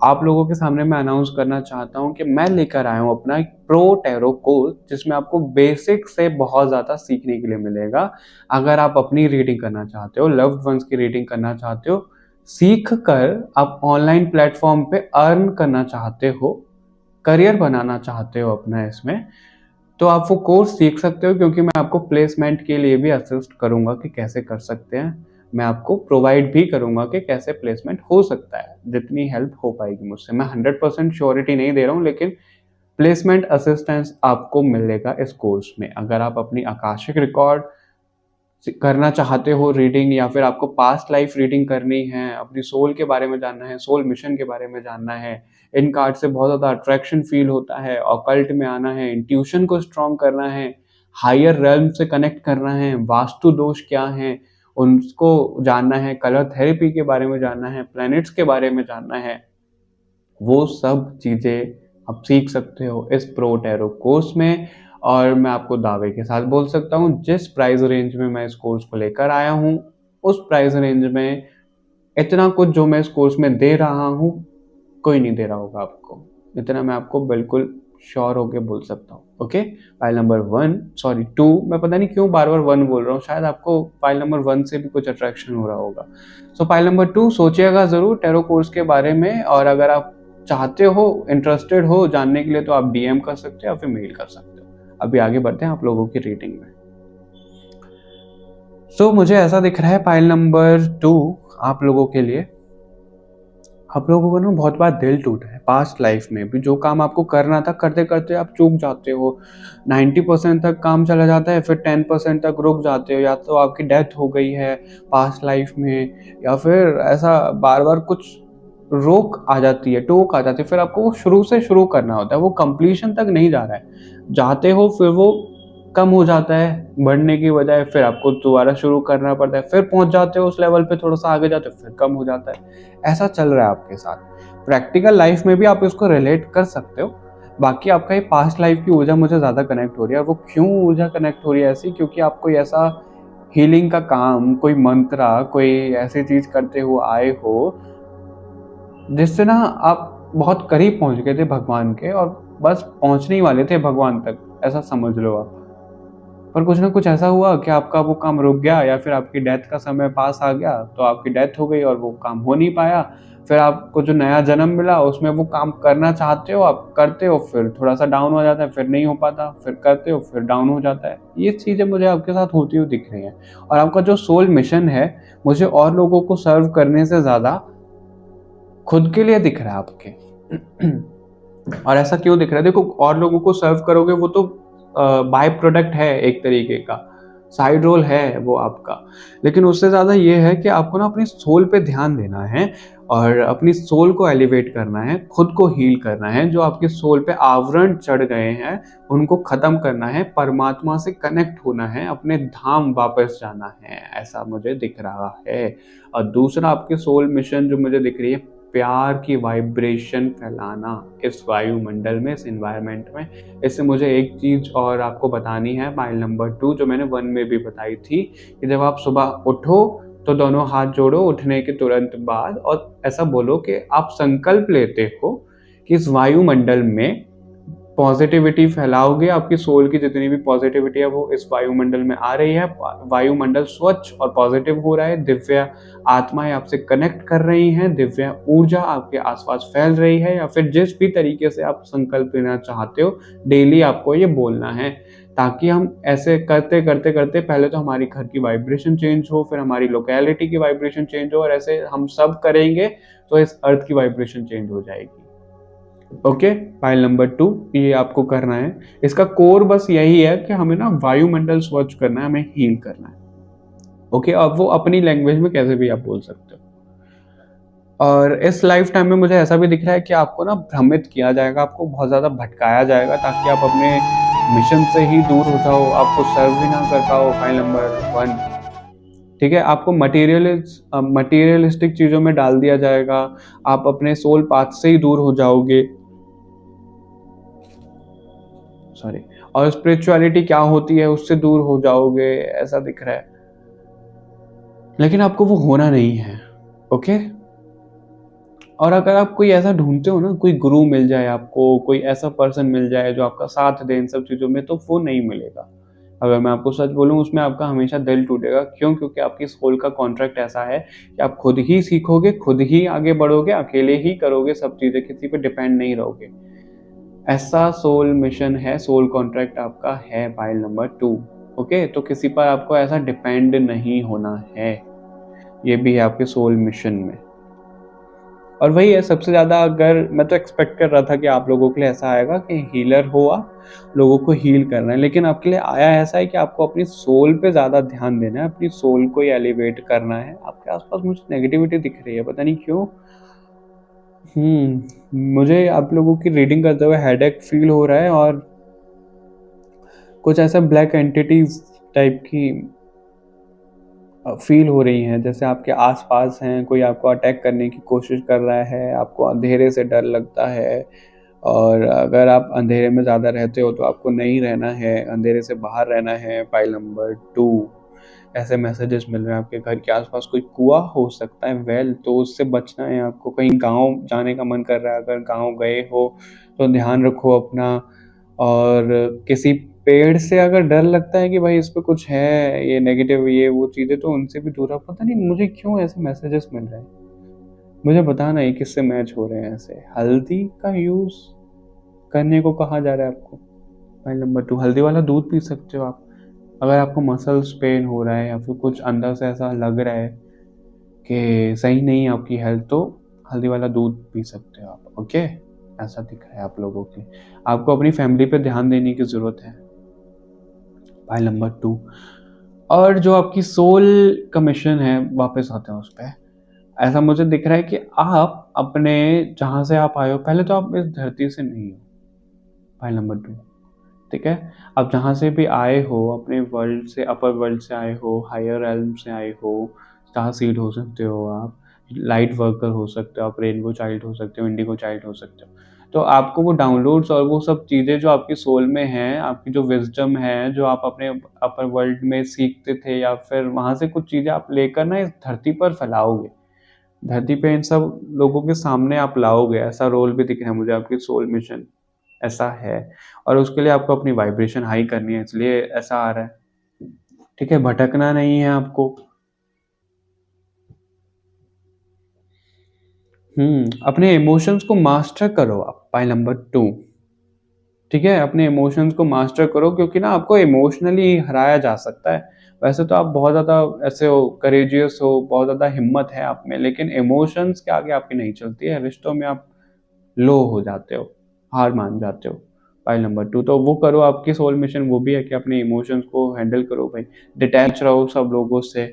आप लोगों के सामने मैं अनाउंस करना चाहता हूँ कि मैं लेकर आया हूँ अपना एक प्रो टैरो कोर्स, जिसमें आपको बेसिक से बहुत ज़्यादा सीखने के लिए मिलेगा। अगर आप अपनी रीडिंग करना चाहते हो, लव्ड वंस की रीडिंग करना चाहते हो, सीख कर आप ऑनलाइन प्लेटफॉर्म पे अर्न करना चाहते हो, करियर बनाना चाहते हो अपना इसमें, तो आप वो कोर्स सीख सकते हो, क्योंकि मैं आपको प्लेसमेंट के लिए भी असिस्ट करूंगा कि कैसे कर सकते हैं। मैं आपको प्रोवाइड भी करूंगा कि कैसे प्लेसमेंट हो सकता है, जितनी हेल्प हो पाएगी मुझसे। मैं 100% श्योरिटी नहीं दे रहा हूँ, लेकिन प्लेसमेंट असिस्टेंस आपको मिलेगा इस कोर्स में। अगर आप अपनी आकाशिक रिकॉर्ड करना चाहते हो रीडिंग, या फिर आपको पास्ट लाइफ रीडिंग करनी है, अपनी सोल के बारे में जानना है, सोल मिशन के बारे में जानना है, इन कार्ड से बहुत ज़्यादा अट्रैक्शन फील होता है, ऑकल्ट में आना है, इंट्यूशन को स्ट्रॉन्ग करना है, हायर रेल्म से कनेक्ट करना है, वास्तु दोष क्या हैं उनको जानना है, कलर थेरेपी के बारे में जानना है, प्लैनेट्स के बारे में जानना है, वो सब चीज़ें आप सीख सकते हो इस प्रो टैरो कोर्स में। और मैं आपको दावे के साथ बोल सकता हूँ, जिस प्राइस रेंज में मैं इस कोर्स को लेकर आया हूँ, उस प्राइस रेंज में इतना कुछ जो मैं इस कोर्स में दे रहा हूँ, कोई नहीं दे रहा होगा आपको। इतना मैं आपको बिल्कुल श्योर होके बोल सकता हूँ। ओके, फाइल नंबर 2, मैं पता नहीं क्यों बार बार 1 बोल रहा हूँ, शायद आपको फाइल नंबर 1 से भी कुछ अट्रैक्शन हो रहा होगा। सो फाइल नंबर 2 सोचिएगा ज़रूर टैरो कोर्स के बारे में, और अगर आप चाहते हो, इंटरेस्टेड हो जानने के लिए, तो आप डीएम कर सकते हो या फिर मेल कर सकते हो। अभी आगे बढ़ते हैं आप लोगों की रीडिंग में। सो मुझे ऐसा दिख रहा है फाइल नंबर 2 आप लोगों के लिए, आप लोगों को ना बहुत बार दिल टूटा है पास्ट लाइफ में भी। जो काम आपको करना था, करते करते आप चूक जाते हो, 90% तक काम चला जाता है, फिर 10% तक रुक जाते हो, या तो आपकी डेथ हो गई है पास्ट लाइफ में, या फिर ऐसा बार बार कुछ रोक आ जाती है, टोक आ जाती है, फिर आपको वो शुरू से शुरू करना होता है, वो कंप्लीशन तक नहीं जा रहा है, जाते हो फिर वो कम हो जाता है बढ़ने की बजाय, फिर आपको दोबारा शुरू करना पड़ता है, फिर पहुंच जाते हो उस लेवल पे, थोड़ा सा आगे जाते हो फिर कम हो जाता है। ऐसा चल रहा है आपके साथ। प्रैक्टिकल लाइफ में भी आप इसको रिलेट कर सकते हो। बाकी आपका ये पास्ट लाइफ की ऊर्जा मुझे ज़्यादा कनेक्ट हो रही है, और वो क्यों ऊर्जा कनेक्ट हो रही है ऐसी, क्योंकि आप कोई ऐसा हीलिंग का काम, कोई मंत्रा, कोई ऐसी चीज़ करते हुए आए हो जिससे ना आप बहुत करीब पहुंच गए थे भगवान के, और बस पहुंचने ही वाले थे भगवान तक, ऐसा समझ लो आप। पर कुछ ना कुछ ऐसा हुआ कि आपका वो काम रुक गया, या फिर आपकी डेथ का समय पास आ गया, तो आपकी डेथ हो गई और वो काम हो नहीं पाया। फिर आपको जो नया जन्म मिला उसमें वो काम करना चाहते हो, आप करते हो, फिर थोड़ा सा डाउन हो जाता है, फिर नहीं हो पाता, फिर करते हो, फिर डाउन हो जाता है। ये चीज़ें मुझे आपके साथ होती हुई दिख रही हैं। और आपका जो सोल मिशन है, मुझे और लोगों को सर्व करने से ज़्यादा खुद के लिए दिख रहा है आपके। और ऐसा क्यों दिख रहा है? देखो, और लोगों को सर्व करोगे वो तो बाय प्रोडक्ट है, एक तरीके का साइड रोल है वो आपका, लेकिन उससे ज़्यादा ये है कि आपको ना अपनी सोल पे ध्यान देना है, और अपनी सोल को एलिवेट करना है, खुद को हील करना है, जो आपके सोल पे आवरण चढ़ गए हैं उनको ख़त्म करना है, परमात्मा से कनेक्ट होना है, अपने धाम वापस जाना है, ऐसा मुझे दिख रहा है। और दूसरा आपके सोल मिशन जो मुझे दिख रही है, प्यार की वाइब्रेशन फैलाना इस वायुमंडल में, इस एनवायरनमेंट में। इससे मुझे एक चीज़ और आपको बतानी है, फाइल नंबर 2 जो मैंने 1 में भी बताई थी, कि जब आप सुबह उठो तो दोनों हाथ जोड़ो उठने के तुरंत बाद, और ऐसा बोलो कि आप संकल्प लेते हो कि इस वायुमंडल में पॉजिटिविटी फैलाओगे, आपकी सोल की जितनी भी पॉजिटिविटी है वो इस वायुमंडल में आ रही है, वायुमंडल स्वच्छ और पॉजिटिव हो रहा है, दिव्य आत्माएं आपसे कनेक्ट कर रही हैं, दिव्य ऊर्जा आपके आसपास फैल रही है, या फिर जिस भी तरीके से आप संकल्प लेना चाहते हो, डेली आपको ये बोलना है, ताकि हम ऐसे करते करते करते पहले तो हमारी घर की वाइब्रेशन चेंज हो, फिर हमारी लोकेलिटी की वाइब्रेशन चेंज हो, और ऐसे हम सब करेंगे तो इस अर्थ की वाइब्रेशन चेंज हो जाएगी। ओके, फाइल नंबर 2 ये आपको करना है। इसका कोर बस यही है कि हमें ना वायुमंडल स्वच्छ करना है, हमें हील करना है। ओके, अब वो अपनी लैंग्वेज में कैसे भी आप बोल सकते हो। और इस लाइफ टाइम में मुझे ऐसा भी दिख रहा है कि आपको ना भ्रमित किया जाएगा, आपको बहुत ज़्यादा भटकाया जाएगा, ताकि आप अपने मिशन से ही दूर हो जाओ, आपको सर्व भी ना कर पाओ। फाइल नंबर 1, ठीक है, आपको मटीरियलिस्टिक चीज़ों में डाल दिया जाएगा, आप अपने सोल पाथ से ही दूर हो जाओगे, सॉरी, और स्पिरिचुअलिटी क्या होती है उससे दूर हो जाओगे, ऐसा दिख रहा है। लेकिन आपको वो होना नहीं है। ओके, और अगर आप कोई ऐसा ढूंढते हो ना, कोई गुरु मिल जाए आपको, कोई ऐसा पर्सन मिल जाए जो आपका साथ दे इन सब चीज़ों में, तो वो नहीं मिलेगा। अगर मैं आपको सच बोलूँ, उसमें आपका हमेशा दिल टूटेगा। क्यों? क्योंकि आपकी सोल का कॉन्ट्रैक्ट ऐसा है कि आप खुद ही सीखोगे, खुद ही आगे बढ़ोगे, अकेले ही करोगे सब चीज़ें, किसी पे डिपेंड नहीं रहोगे। ऐसा सोल मिशन है, सोल कॉन्ट्रैक्ट आपका है पाइल नंबर 2। ओके, तो किसी पर आपको ऐसा डिपेंड नहीं होना है, ये भी है आपके सोल मिशन में। और वही है सबसे ज़्यादा, अगर मैं तो एक्सपेक्ट कर रहा था कि आप लोगों के लिए ऐसा आएगा कि हीलर हो आप, लोगों को हील करना है, लेकिन आपके लिए आया ऐसा है कि आपको अपनी सोल पे ज़्यादा ध्यान देना है, अपनी सोल को ही एलिवेट करना है। आपके आसपास मुझे नेगेटिविटी दिख रही है, पता नहीं क्यों। मुझे आप लोगों की रीडिंग करते हुए हेडेक फील हो रहा है, और कुछ ऐसा ब्लैक एंटिटीज टाइप की फील हो रही हैं, जैसे आपके आसपास हैं, कोई आपको अटैक करने की कोशिश कर रहा है, आपको अंधेरे से डर लगता है, और अगर आप अंधेरे में ज़्यादा रहते हो तो आपको नहीं रहना है, अंधेरे से बाहर रहना है। पाइल नंबर 2, ऐसे मैसेजेस मिल रहे हैं। आपके घर के आसपास कोई कुआं हो सकता है, वेल, तो उससे बचना है आपको। कहीं गांव जाने का मन कर रहा है, अगर गांव गए हो तो ध्यान रखो अपना। और किसी पेड़ से अगर डर लगता है कि भाई इस पे कुछ है, ये नेगेटिव, ये वो चीज़ें, तो उनसे भी दूर रहो। पता नहीं मुझे क्यों ऐसे मैसेजेस मिल रहे हैं, मुझे बताना ये किससे मैच हो रहे हैं। ऐसे हल्दी का यूज़ करने को कहा जा रहा है आपको। पॉइंट नंबर 2, हल्दी वाला दूध पी सकते हो आप। अगर आपको मसल्स पेन हो रहा है या फिर कुछ अंदर से ऐसा लग रहा है कि सही नहीं है आपकी हेल्थ, तो हल्दी वाला दूध पी सकते हो आप। ओके, ऐसा दिख रहा है आप लोगों के। आपको अपनी फैमिली पे ध्यान देने की ज़रूरत है, पाइल नंबर 2। और जो आपकी सोल का मिशन है, वापस आते हैं उस पर। ऐसा मुझे दिख रहा है कि आप अपने, जहाँ से आप आए हो, पहले तो आप इस धरती से नहीं हो, पाइल नंबर 2। ठीक है, आप जहाँ से भी आए हो, अपने वर्ल्ड से, अपर वर्ल्ड से आए हो, हायर रेल्म से आए हो, स्टार सीड हो सकते हो आप, लाइट वर्कर हो सकते हो आप, रेनबो चाइल्ड हो सकते हो, इंडिगो चाइल्ड हो सकते हो। तो आपको वो डाउनलोड्स और वो सब चीज़ें जो आपकी सोल में हैं, आपकी जो विजडम है, जो आप अपने अपर वर्ल्ड में सीखते थे, या फिर वहाँ से कुछ चीज़ें आप लेकर ना इस धरती पर फैलाओगे, धरती पे इन सब लोगों के सामने आप लाओगे। ऐसा रोल भी दिख रहा है मुझे, आपकी सोल मिशन ऐसा है। और उसके लिए आपको अपनी वाइब्रेशन हाई करनी है, इसलिए ऐसा आ रहा है। ठीक है, भटकना नहीं है आपको। अपने इमोशंस को मास्टर करो आप, पाइल नंबर 2। ठीक है, अपने इमोशंस को मास्टर करो, क्योंकि ना आपको इमोशनली हराया जा सकता है। वैसे तो आप बहुत ज़्यादा ऐसे हो, करेजियस हो, बहुत ज़्यादा हिम्मत है आप में, लेकिन इमोशंस के आगे आपकी नहीं चलती है। रिश्तों में आप लो हो जाते हो, हार मान जाते हो, पाइल नंबर 2। तो वो करो, आपकी सोल मिशन वो भी है कि अपने इमोशंस को हैंडल करो भाई, डिटैच रहो सब लोगों से।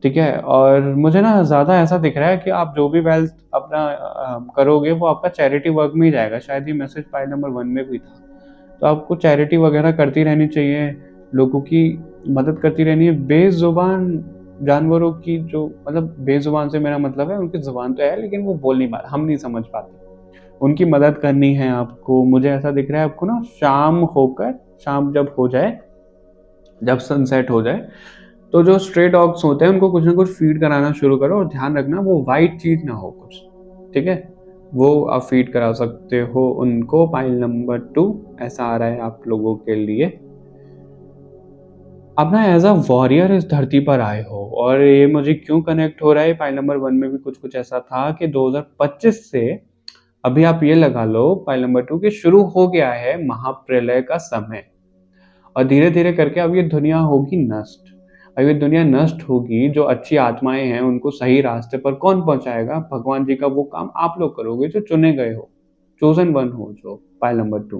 ठीक है, और मुझे ना ज़्यादा ऐसा दिख रहा है कि आप जो भी वेल्थ अपना करोगे, वो आपका चैरिटी वर्क में ही जाएगा। शायद ये मैसेज पाइल नंबर 1 में भी था। तो आपको चैरिटी वगैरह करती रहनी चाहिए, लोगों की मदद करती रहनी है। बेजुबान जानवरों की, जो मतलब बेजुबान से मेरा मतलब है उनकी जुबान तो है लेकिन वो बोल नहीं पाते, हम नहीं समझ पाते, उनकी मदद करनी है आपको। मुझे ऐसा दिख रहा है आपको ना, शाम जब हो जाए, जब सनसेट हो जाए, तो जो स्ट्रे डॉग्स होते हैं उनको कुछ ना कुछ फीड कराना शुरू करो, और ध्यान रखना वो वाइट चीज़ ना हो कुछ। ठीक है, वो आप फीड करा सकते हो उनको, पाइल नंबर 2। ऐसा आ रहा है आप लोगों के लिए। अब ना एज अ वॉरियर इस धरती पर आए हो, और ये मुझे क्यों कनेक्ट हो रहा है, पाइल नंबर 1 में भी कुछ कुछ ऐसा था कि 2025 से अभी आप ये लगा लो, पाइल नंबर 2, कि शुरू हो गया है महाप्रलय का समय। और धीरे धीरे करके अब ये दुनिया होगी नष्ट। अब ये दुनिया नष्ट होगी, जो अच्छी आत्माएं हैं उनको सही रास्ते पर कौन पहुंचाएगा? भगवान जी का वो काम आप लोग करोगे जो चुने गए हो, चोजन वन हो, जो पाइल नंबर 2।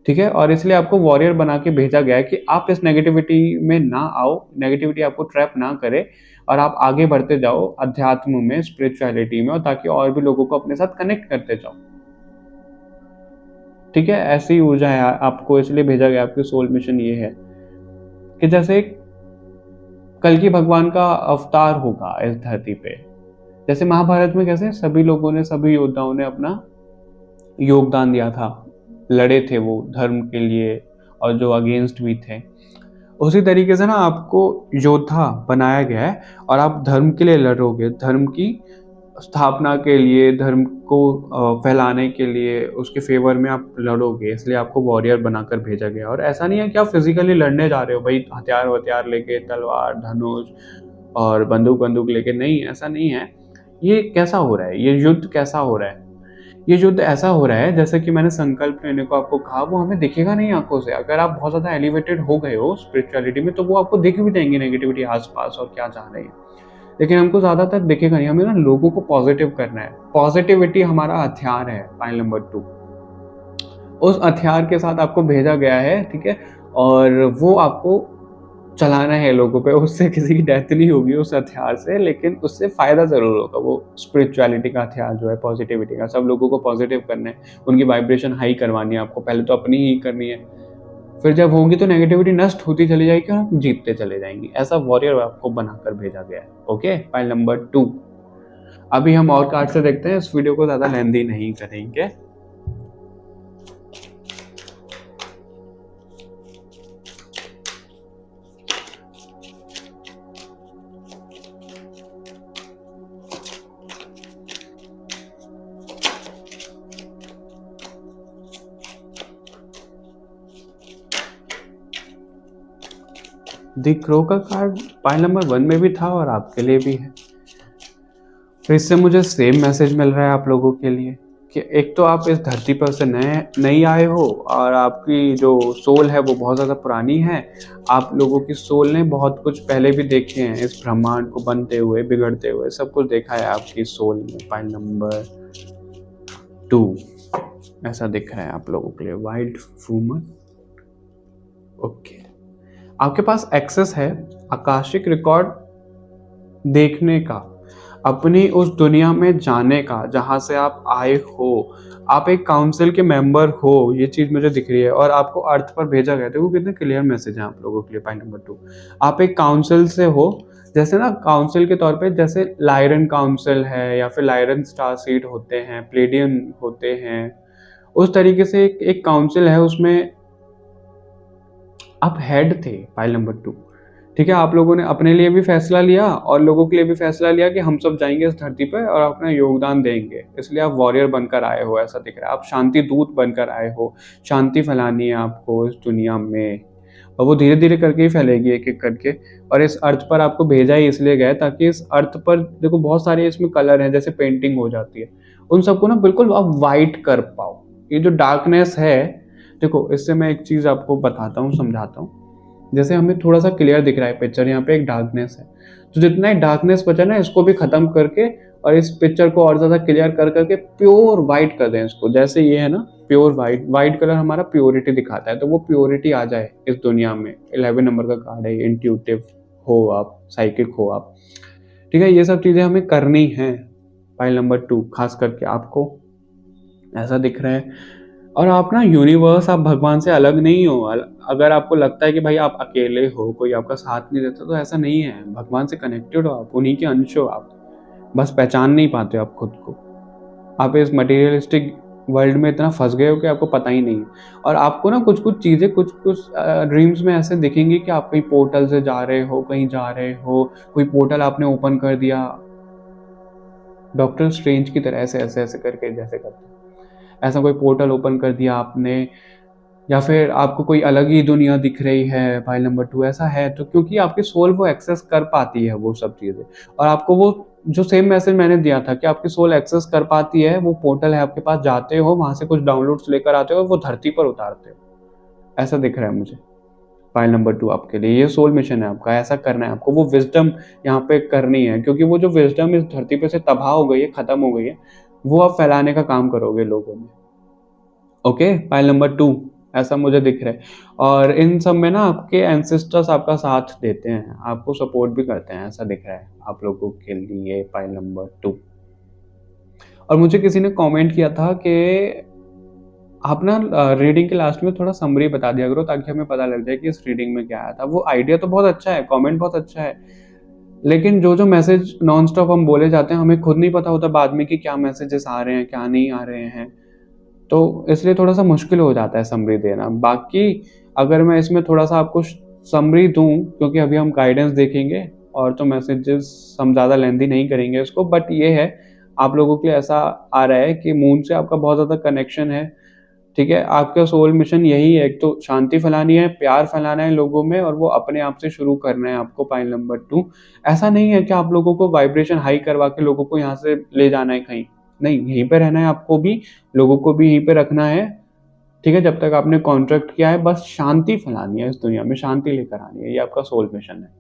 ठीक है, और इसलिए आपको वॉरियर बना के भेजा गया है कि आप इस नेगेटिविटी में ना आओ, नेगेटिविटी आपको ट्रैप ना करे, और आप आगे बढ़ते जाओ अध्यात्म में, स्पिरिचुअलिटी में, और ताकि और भी लोगों को अपने साथ कनेक्ट करते जाओ। ठीक है, ऐसी ऊर्जा है आपको, इसलिए भेजा गया। आपकी सोल मिशन ये है कि जैसे कल की भगवान का अवतार होगा इस धरती पे, जैसे महाभारत में कैसे सभी लोगों ने, सभी योद्धाओं ने अपना योगदान दिया था, लड़े थे वो धर्म के लिए, और जो अगेंस्ट भी थे, उसी तरीके से ना आपको योद्धा बनाया गया है, और आप धर्म के लिए लड़ोगे, धर्म की स्थापना के लिए, धर्म को फैलाने के लिए, उसके फेवर में आप लड़ोगे। इसलिए आपको वॉरियर बनाकर भेजा गया। और ऐसा नहीं है कि आप फिजिकली लड़ने जा रहे हो भाई, हथियार वथियार लेके, तलवार धनुष और बंदूक लेके, नहीं, ऐसा नहीं है। ये कैसा हो रहा है, ये युद्ध कैसा हो रहा है? ये युद्ध ऐसा हो रहा है जैसे कि मैंने संकल्प लेने को आपको कहा, वो हमें दिखेगा नहीं आंखों से। अगर आप बहुत ज़्यादा एलिवेटेड हो गए हो स्पिरिचुअलिटी में तो वो आपको दिख भी जाएंगी नेगेटिविटी आसपास और क्या चाह रही है, लेकिन हमको ज़्यादातर दिखेगा नहीं। हमें ना लोगों को पॉजिटिव करना है। पॉजिटिविटी हमारा हथियार है, पॉइंट नंबर 2। उस हथियार के साथ आपको भेजा गया है, ठीक है, और वो आपको चलाना है लोगों पे। उससे किसी की डेथ नहीं होगी उस हथियार से, लेकिन उससे फ़ायदा ज़रूर होगा। वो स्पिरिचुअलिटी का हथियार जो है, पॉजिटिविटी का, सब लोगों को पॉजिटिव करना है, उनकी वाइब्रेशन हाई करवानी है आपको। पहले तो अपनी ही करनी है, फिर जब होगी तो नेगेटिविटी नष्ट होती चली जाएगी और हम जीतते चले जाएंगे। ऐसा वॉरियर आपको बनाकर भेजा गया है। Okay, point number 2। अभी हम और कार्ड से देखते हैं, इस वीडियो को ज़्यादा लेंदी नहीं करेंगे। द क्रो का कार्ड पाइल नंबर 1 में भी था और आपके लिए भी है। तो इससे मुझे सेम मैसेज मिल रहा है आप लोगों के लिए कि एक तो आप इस धरती पर से नहीं आए हो और आपकी जो सोल है वो बहुत ज़्यादा पुरानी है। आप लोगों की सोल ने बहुत कुछ पहले भी देखे हैं, इस ब्रह्मांड को बनते हुए, बिगड़ते हुए, सब कुछ देखा है आपकी सोल ने। पाइल नंबर 2 ऐसा दिख रहा है आप लोगों के लिए, वाइल्ड वूमन। ओके, आपके पास एक्सेस है आकाशिक रिकॉर्ड देखने का, अपनी उस दुनिया में जाने का जहाँ से आप आए हो। आप एक काउंसिल के मेंबर हो, ये चीज़ मुझे दिख रही है, और आपको अर्थ पर भेजा गया। देखो कितने क्लियर मैसेज है आप लोगों के लिए। पॉइंट नंबर 2, आप एक काउंसिल से हो। जैसे ना काउंसिल के तौर पे, जैसे लायरन काउंसिल है या फिर लायरन स्टार सीड होते हैं, प्लेडियन होते हैं, उस तरीके से एक काउंसिल है, उसमें आप हेड थे। पाइल नंबर 2, ठीक है। आप लोगों ने अपने लिए भी फैसला लिया और लोगों के लिए भी फैसला लिया कि हम सब जाएंगे इस धरती पर और अपना योगदान देंगे। इसलिए आप वॉरियर बनकर आए हो, ऐसा दिख रहा है। आप शांति दूत बनकर आए हो, शांति फैलानी है आपको इस दुनिया में, और वो धीरे धीरे करके ही फैलेगी, एक एक करके। और इस अर्थ पर आपको भेजा ही इसलिए गया ताकि इस अर्थ पर, देखो बहुत सारे इसमें कलर हैं, जैसे पेंटिंग हो जाती है, उन सबको ना बिल्कुल आप वाइट कर पाओ। ये जो डार्कनेस है, देखो इससे मैं एक चीज़ आपको बताता हूँ, समझाता हूँ। जैसे हमें थोड़ा सा क्लियर दिख रहा है पिक्चर, यहाँ पे एक डार्कनेस है, तो जितना ही डार्कनेस बचा ना, इसको भी खत्म करके और इस पिक्चर को और ज़्यादा क्लियर कर करके प्योर वाइट कर दें इसको। जैसे ये है ना प्योर वाइट, वाइट कलर हमारा प्योरिटी दिखाता है, तो वो प्योरिटी आ जाए इस दुनिया में। 11 नंबर का कार्ड है, इंट्यूटिव हो आप, साइकिक हो आप, ठीक है। ये सब चीज़ें हमें करनी है। फाइल नंबर 2 खास करके आपको ऐसा दिख रहा है। और आप ना यूनिवर्स, आप भगवान से अलग नहीं हो। अगर आपको लगता है कि भाई आप अकेले हो, कोई आपका साथ नहीं देता, तो ऐसा नहीं है। भगवान से कनेक्टेड हो आप, उन्हीं के अंश हो आप, बस पहचान नहीं पाते हो आप खुद को। आप इस मटेरियलिस्टिक वर्ल्ड में इतना फंस गए हो कि आपको पता ही नहीं है। और आपको ना कुछ कुछ चीज़ें, कुछ कुछ ड्रीम्स में ऐसे दिखेंगी कि आप कहीं पोर्टल से जा रहे हो, कहीं जा रहे हो, कोई पोर्टल आपने ओपन कर दिया, डॉक्टर स्ट्रेंज की तरह, ऐसे ऐसे ऐसे करके जैसे करते हैं, ऐसा कोई पोर्टल ओपन कर दिया आपने, या फिर आपको कोई अलग ही दुनिया दिख रही है। फाइल नंबर 2 ऐसा है तो क्योंकि आपकी सोल वो एक्सेस कर पाती है वो सब चीज़ें। और आपको वो जो सेम मैसेज मैंने दिया था कि आपकी सोल एक्सेस कर पाती है, वो पोर्टल है आपके पास, जाते हो वहाँ से कुछ डाउनलोड्स लेकर आते हो और वो धरती पर उतारते हो, ऐसा दिख रहा है मुझे। फाइल नंबर 2 आपके लिए ये सोल मिशन है आपका, ऐसा करना है आपको। वो विजडम यहाँ पे करनी है, क्योंकि वो जो विजडम इस धरती पे से तबाह हो गई है, खत्म हो गई है, वो आप फैलाने का काम करोगे लोगों में। ओके, फाइल नंबर 2 ऐसा मुझे दिख रहा है। और इन सब में ना आपके एंसेस्टर्स आपका साथ देते हैं, आपको सपोर्ट भी करते हैं, ऐसा दिख रहा है आप लोगों के लिए। File number 2। और मुझे किसी ने कमेंट किया था कि आप ना रीडिंग के लास्ट में थोड़ा समरी बता दिया करो, ताकि हमें पता लग जाए कि इस रीडिंग में क्या आया था। वो आइडिया तो बहुत अच्छा है, कमेंट बहुत अच्छा है, लेकिन जो जो मैसेज नॉन स्टॉप हम बोले जाते हैं, हमें खुद नहीं पता होता बाद में कि क्या मैसेजेस आ रहे हैं, क्या नहीं आ रहे हैं। तो इसलिए थोड़ा सा मुश्किल हो जाता है समरी देना। बाकी अगर मैं इसमें थोड़ा सा आपको समरी दूं, क्योंकि अभी हम गाइडेंस देखेंगे और तो मैसेजेस हम ज़्यादा लेंदी नहीं करेंगे इसको, बट ये है आप लोगों के लिए ऐसा आ रहा है कि मून से आपका बहुत ज़्यादा कनेक्शन है, ठीक है। आपका सोल मिशन यही है, एक तो शांति फैलानी है, प्यार फैलाना है लोगों में, और वो अपने आप से शुरू करना है आपको। फाइल नंबर 2 ऐसा नहीं है कि आप लोगों को वाइब्रेशन हाई करवा के लोगों को यहाँ से ले जाना है कहीं, नहीं, यहीं पे रहना है आपको भी, लोगों को भी यहीं पे रखना है, ठीक है। जब तक आपने कॉन्ट्रैक्ट किया है, बस शांति फैलानी है इस दुनिया में, शांति लेकर आनी है, ये आपका सोल मिशन है।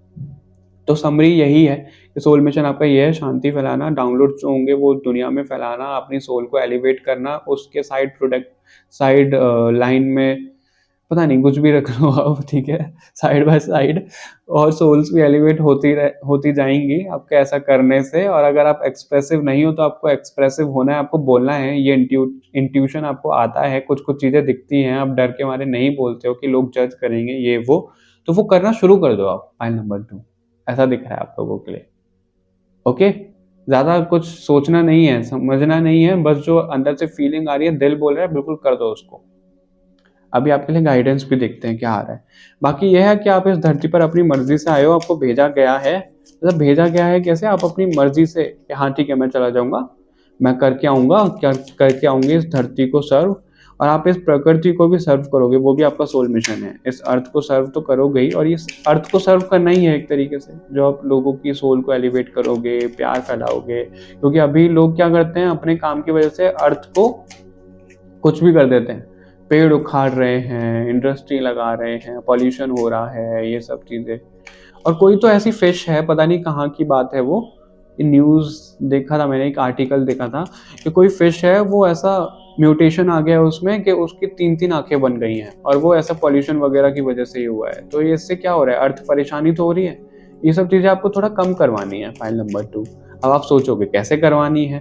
तो समरी यही है कि सोल मिशन आपका ये है, शांति फैलाना, डाउनलोड जो होंगे वो दुनिया में फैलाना, अपनी सोल को एलिवेट करना, उसके साइड प्रोडक्ट, साइड लाइन में पता नहीं कुछ भी रख लो आप, ठीक है, साइड बाय साइड, और सोल्स भी एलिवेट होती जाएंगी आपके ऐसा करने से। और अगर आप एक्सप्रेसिव नहीं हो तो आपको एक्सप्रेसिव होना है, आपको बोलना है, ये इंट्यूशन आपको आता है, कुछ कुछ चीज़ें दिखती हैं, आप डर के मारे नहीं बोलते हो कि लोग जज करेंगे ये वो, तो वो करना शुरू कर दो आप। फाइल नंबर 2 ऐसा दिख रहा है आप लोगों के लिए। ओके, ज़्यादा कुछ सोचना नहीं है, समझना नहीं है, बस जो अंदर से फीलिंग आ रही है, दिल बोल रहा है, बिल्कुल कर दो उसको। अभी आपके लिए गाइडेंस भी देखते हैं क्या आ रहा है। बाकी यह है कि आप इस धरती पर अपनी मर्जी से आए हो, आपको भेजा गया है, मतलब भेजा गया है कैसे, आप अपनी मर्जी से कि हाँ ठीक है मैं चला जाऊंगा, मैं करके आऊंगा, क्या करके आऊंगी इस धरती को सर्व, और आप इस प्रकृति को भी सर्व करोगे, वो भी आपका सोल मिशन है। इस अर्थ को सर्व तो करोगे ही, और इस अर्थ को सर्व करना ही है एक तरीके से, जो आप लोगों की सोल को एलिवेट करोगे, प्यार फैलाओगे। क्योंकि अभी लोग क्या करते हैं, अपने काम की वजह से अर्थ को कुछ भी कर देते हैं, पेड़ उखाड़ रहे हैं, इंडस्ट्री लगा रहे हैं, पॉल्यूशन हो रहा है, ये सब चीज़ें। और कोई तो ऐसी फिश है, पता नहीं कहाँ की बात है वो, न्यूज़ देखा था मैंने, एक आर्टिकल देखा था कि कोई फिश है, वो ऐसा म्यूटेशन आ गया उसमें कि उसकी 3-3 आंखें बन गई हैं, और वो ऐसा पॉल्यूशन वगैरह की वजह से ही हुआ है। तो ये इससे क्या हो रहा है, अर्थ परेशानी तो हो रही है। ये सब चीज़ें आपको थोड़ा कम करवानी है। फाइल नंबर 2 अब आप सोचोगे कैसे करवानी है,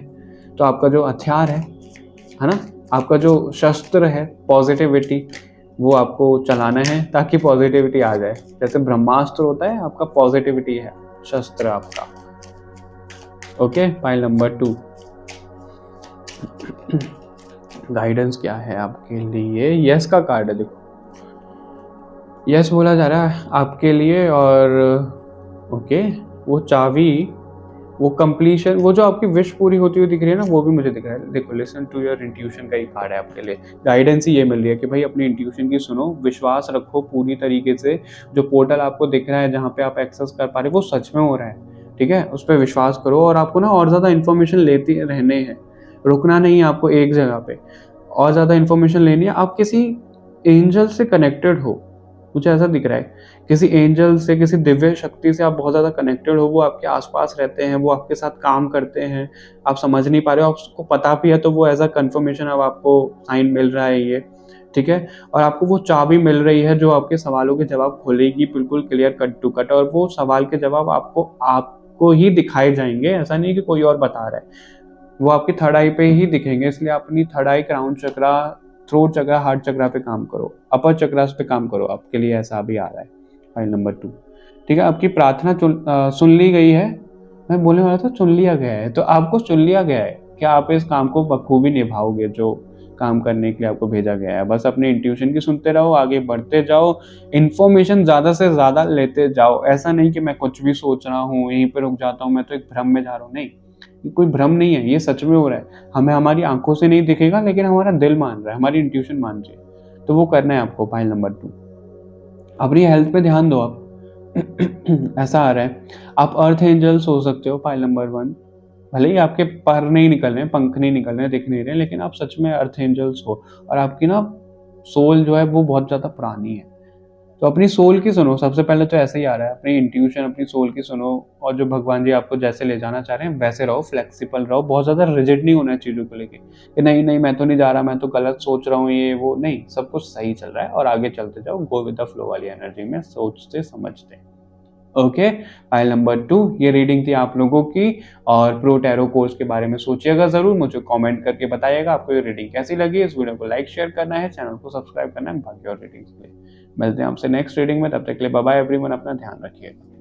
तो आपका जो हथियार है ना, आपका जो शस्त्र है पॉजिटिविटी, वो आपको चलाना है ताकि पॉजिटिविटी आ जाए। जैसे ब्रह्मास्त्र होता है, आपका पॉजिटिविटी है शस्त्र आपका। ओके, फाइल नंबर 2 गाइडेंस क्या है आपके लिए, यस का कार्ड है, देखो यस बोला जा रहा है आपके लिए। और ओके, वो चाबी, वो कंप्लीशन, वो जो आपकी विश पूरी होती हुई दिख रही है ना, वो भी मुझे दिख रहा है। देखो, लिसन टू योर इंट्यूशन का ही कार्ड है आपके लिए। गाइडेंस ही ये मिल रही है कि भाई अपनी इंट्यूशन की सुनो, विश्वास रखो पूरी तरीके से। जो पोर्टल आपको दिख रहा है जहाँ पे आप एक्सेस कर पा रहे हो, वो सच में हो रहा है, ठीक है, उस पर विश्वास करो। और आपको ना और ज़्यादा इन्फॉर्मेशन लेते रहने हैं, रुकना नहीं है आपको एक जगह पे, और ज़्यादा इन्फॉर्मेशन लेनी है। आप किसी एंजल से कनेक्टेड हो, मुझे ऐसा दिख रहा है, किसी एंजल से, किसी दिव्य शक्ति से आप बहुत ज़्यादा कनेक्टेड हो। वो आपके आसपास रहते हैं, वो आपके साथ काम करते हैं, आप समझ नहीं पा रहे हो, आपको पता भी है तो वो एज अ कन्फर्मेशन अब आपको साइन मिल रहा है ये, ठीक है। और आपको वो चाबी मिल रही है जो आपके सवालों के जवाब खोलेगी, बिल्कुल क्लियर कट टू कट। और वो सवाल के जवाब आपको ही दिखाए जाएंगे, ऐसा नहीं कि कोई और बता रहा है, वो आपकी थर्ड आई पे ही दिखेंगे। इसलिए अपनी थर्ड आई, क्राउन चक्रा, थ्रोट चक्रा, हार्ट चक्रा पे काम करो, अपर चक्रास पे काम करो, आपके लिए ऐसा भी आ रहा है। फाइल नंबर 2, ठीक है। आपकी प्रार्थना सुन ली गई है, मैं बोलने वाला था चुन लिया गया है, तो आपको चुन लिया गया है कि आप इस काम को बखूबी निभाओगे, जो काम करने के लिए आपको भेजा गया है। बस अपने इंट्यूशन की सुनते रहो, आगे बढ़ते जाओ, इन्फॉर्मेशन ज़्यादा से ज़्यादा लेते जाओ। ऐसा नहीं कि मैं कुछ भी सोच रहा हूँ यहीं पर रुक जाता हूँ, मैं तो एक भ्रम में जा रहा हूँ, नहीं, कोई भ्रम नहीं है, ये सच में हो रहा है। हमें हमारी आंखों से नहीं दिखेगा, लेकिन हमारा दिल मान रहा है, हमारी इंट्यूशन मान रही है, तो वो करना है आपको। फाइल नंबर 2 अपनी हेल्थ पे ध्यान दो आप। ऐसा आ रहा है, आप अर्थ एंजल्स हो सकते हो। फाइल नंबर 1 भले ही आपके पर नहीं निकल रहे हैं, पंख नहीं निकल रहे हैं, दिख नहीं रहे हैं, लेकिन आप सच में अर्थ एंजल्स हो। और आपकी ना सोल जो है वो बहुत ज़्यादा पुरानी है, तो अपनी सोल की सुनो। सबसे पहले तो ऐसे ही आ रहा है, अपनी इंट्यूशन, अपनी सोल की सुनो, और जो भगवान जी आपको जैसे ले जाना चाह रहे हैं वैसे रहो, फ्लेक्सिबल रहो, बहुत ज़्यादा रिजिड नहीं होना है चीज़ों को लेके कि नहीं नहीं मैं तो नहीं जा रहा, मैं तो गलत सोच रहा हूँ, ये वो नहीं, सब कुछ सही चल रहा है और आगे चलते जाओ, गो विद द फ्लो वाली एनर्जी में, सोचते समझते। ओके, फाइल नंबर 2 ये रीडिंग थी आप लोगों की। और प्रो टैरो कोर्स के बारे में सोचिएगा ज़रूर, मुझे कमेंट करके बताइएगा आपको ये रीडिंग कैसी लगी। इस वीडियो को लाइक शेयर करना है, चैनल को सब्सक्राइब करना है बाकी और रीडिंग्स के लिए। मिलते हैं आपसे नेक्स्ट रीडिंग में, तब तक के लिए बाय बाय एवरीवन, अपना ध्यान रखिएगा।